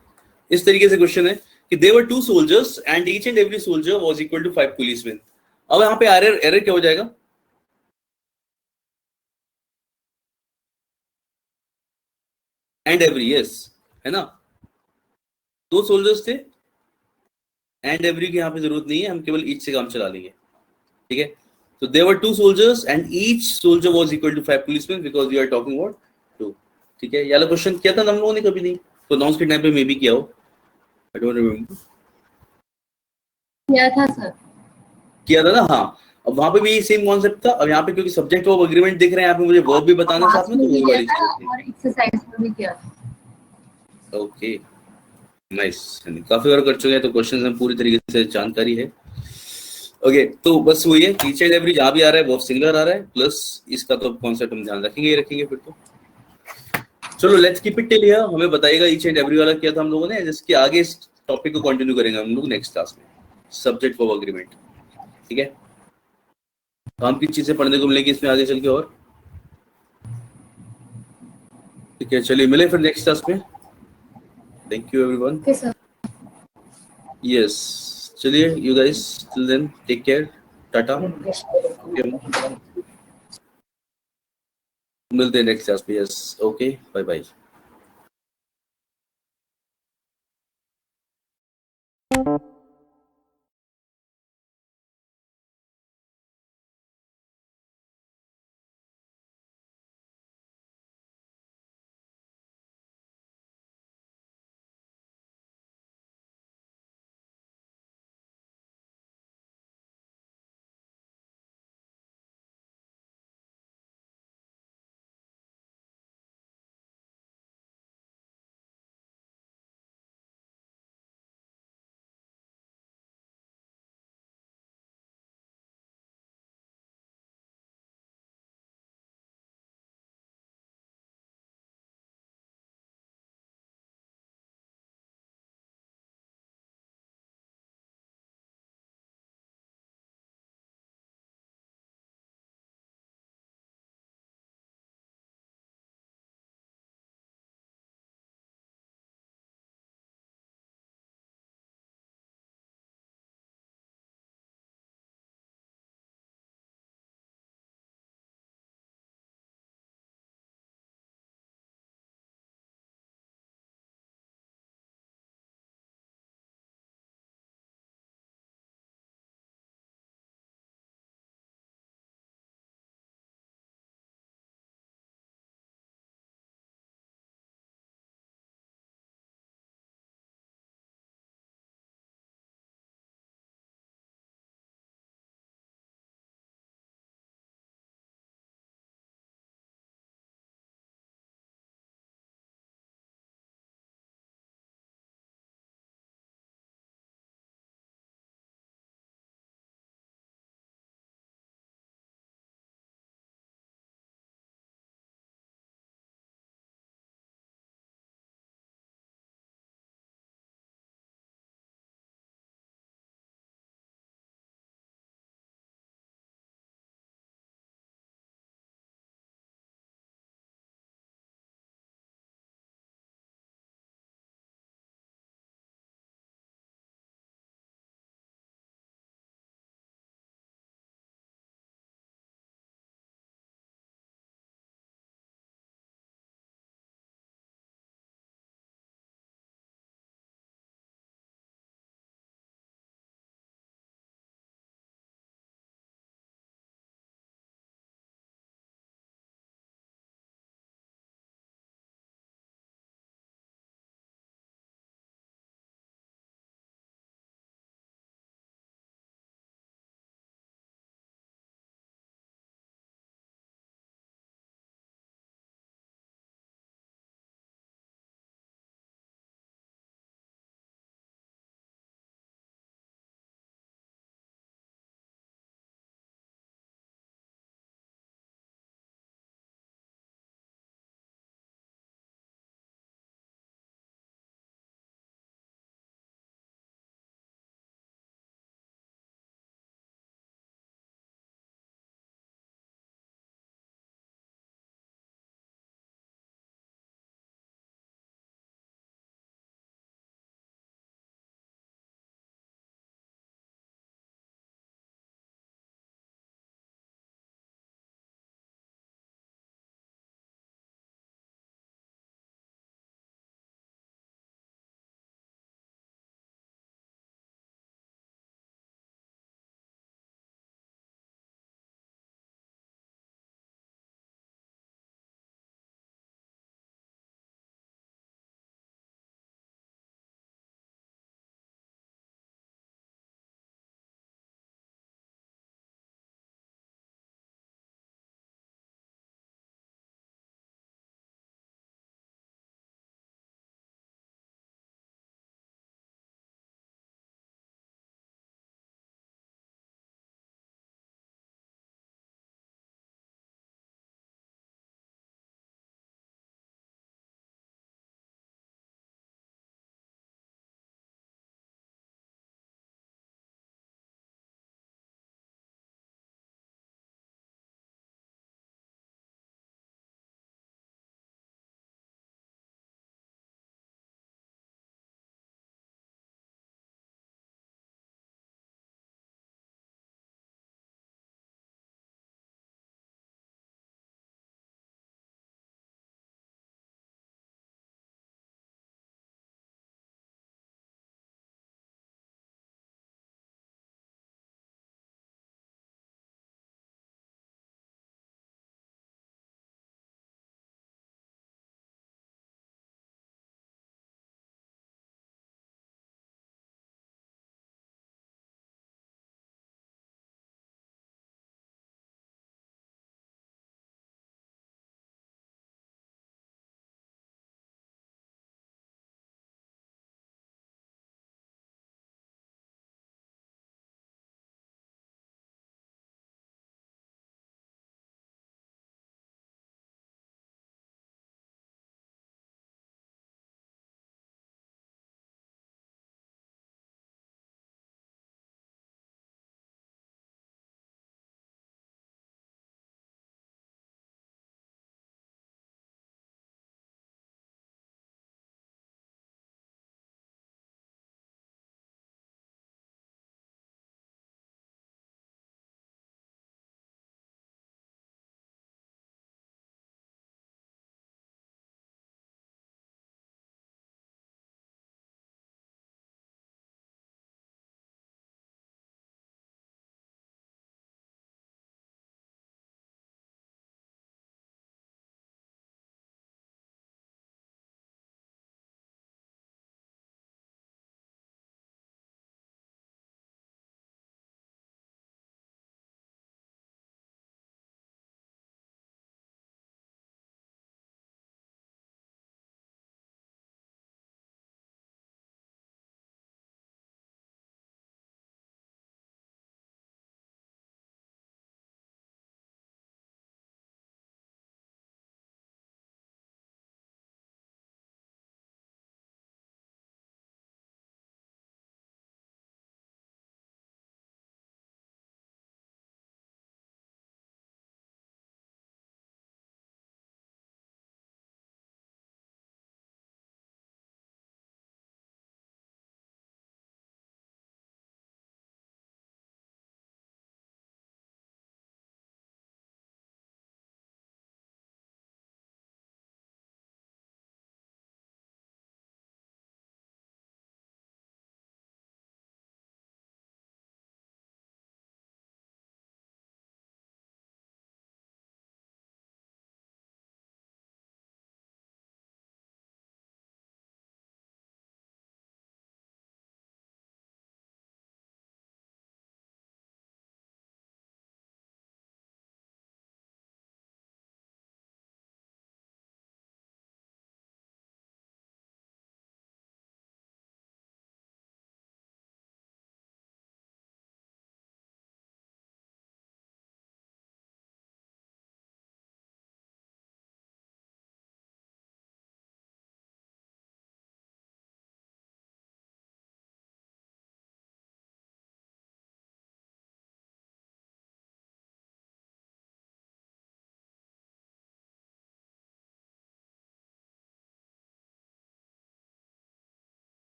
इस तरीके से क्वेश्चन है कि there were two soldiers and each and every soldier was equal to 5 policemen. अब यहाँ पे एरर क्या हो जाएगा? एंड एवरी, यस, है ना, दो सोल्जर्स थे, एंड एवरी की यहाँ पे जरूरत नहीं है, हम केवल ईच से काम चला लेंगे। ठीक है, तो there were two soldiers and each soldier was equal to 5 policemen because we are talking about two. ठीक है, ये वाला क्वेश्चन किया था हम लोगों ने कभी नहीं, तो नॉन्स के टाइम पे मे भी किया हो, आई डोंट रिमेंबर। किया था सर, किया था ना, हाँ। अब वहां पे भी सेम कॉन्सेप्ट था। अब यहाँ पे क्योंकि सब्जेक्ट ऑफ एग्रीमेंट दिख रहे हैं, यहाँ पे मुझे वर्ब भी बताना साथ में, तो वो वाली चीज और एक्सरसाइज में भी किया था। ओके, नाइस, काफी बार कर चुके हैं तो क्वेश्चंस में पूरी तरीके से जानकारी है। ओके, तो बस वही है, ईच एंड एवरी जहां भी आ रहा है वो सिंगुलर आ रहा है, प्लस इसका तो कॉन्सेप्ट हम ध्यान रखेंगे ही रखेंगे फिर तो। चलो let's keep it till here, हमें बताइएगा ईच एंड एवरी वाला किया था हम लोगों ने, जिसके आगे इस टॉपिक को कंटिन्यू करेंगे हम लोग नेक्स्ट क्लास में, सब्जेक्ट ऑफ एग्रीमेंट। ठीक है, काम की चीजें पढ़ने को मिलेगी इसमें आगे चल के और। ठीक है, चलिए मिले फिर नेक्स्ट क्लास में। Thank you everyone. Okay sir, yes, चलिए you guys, till then take care, tata, मिलते हैं नेक्स्ट क्लास में। Yes, okay, bye bye.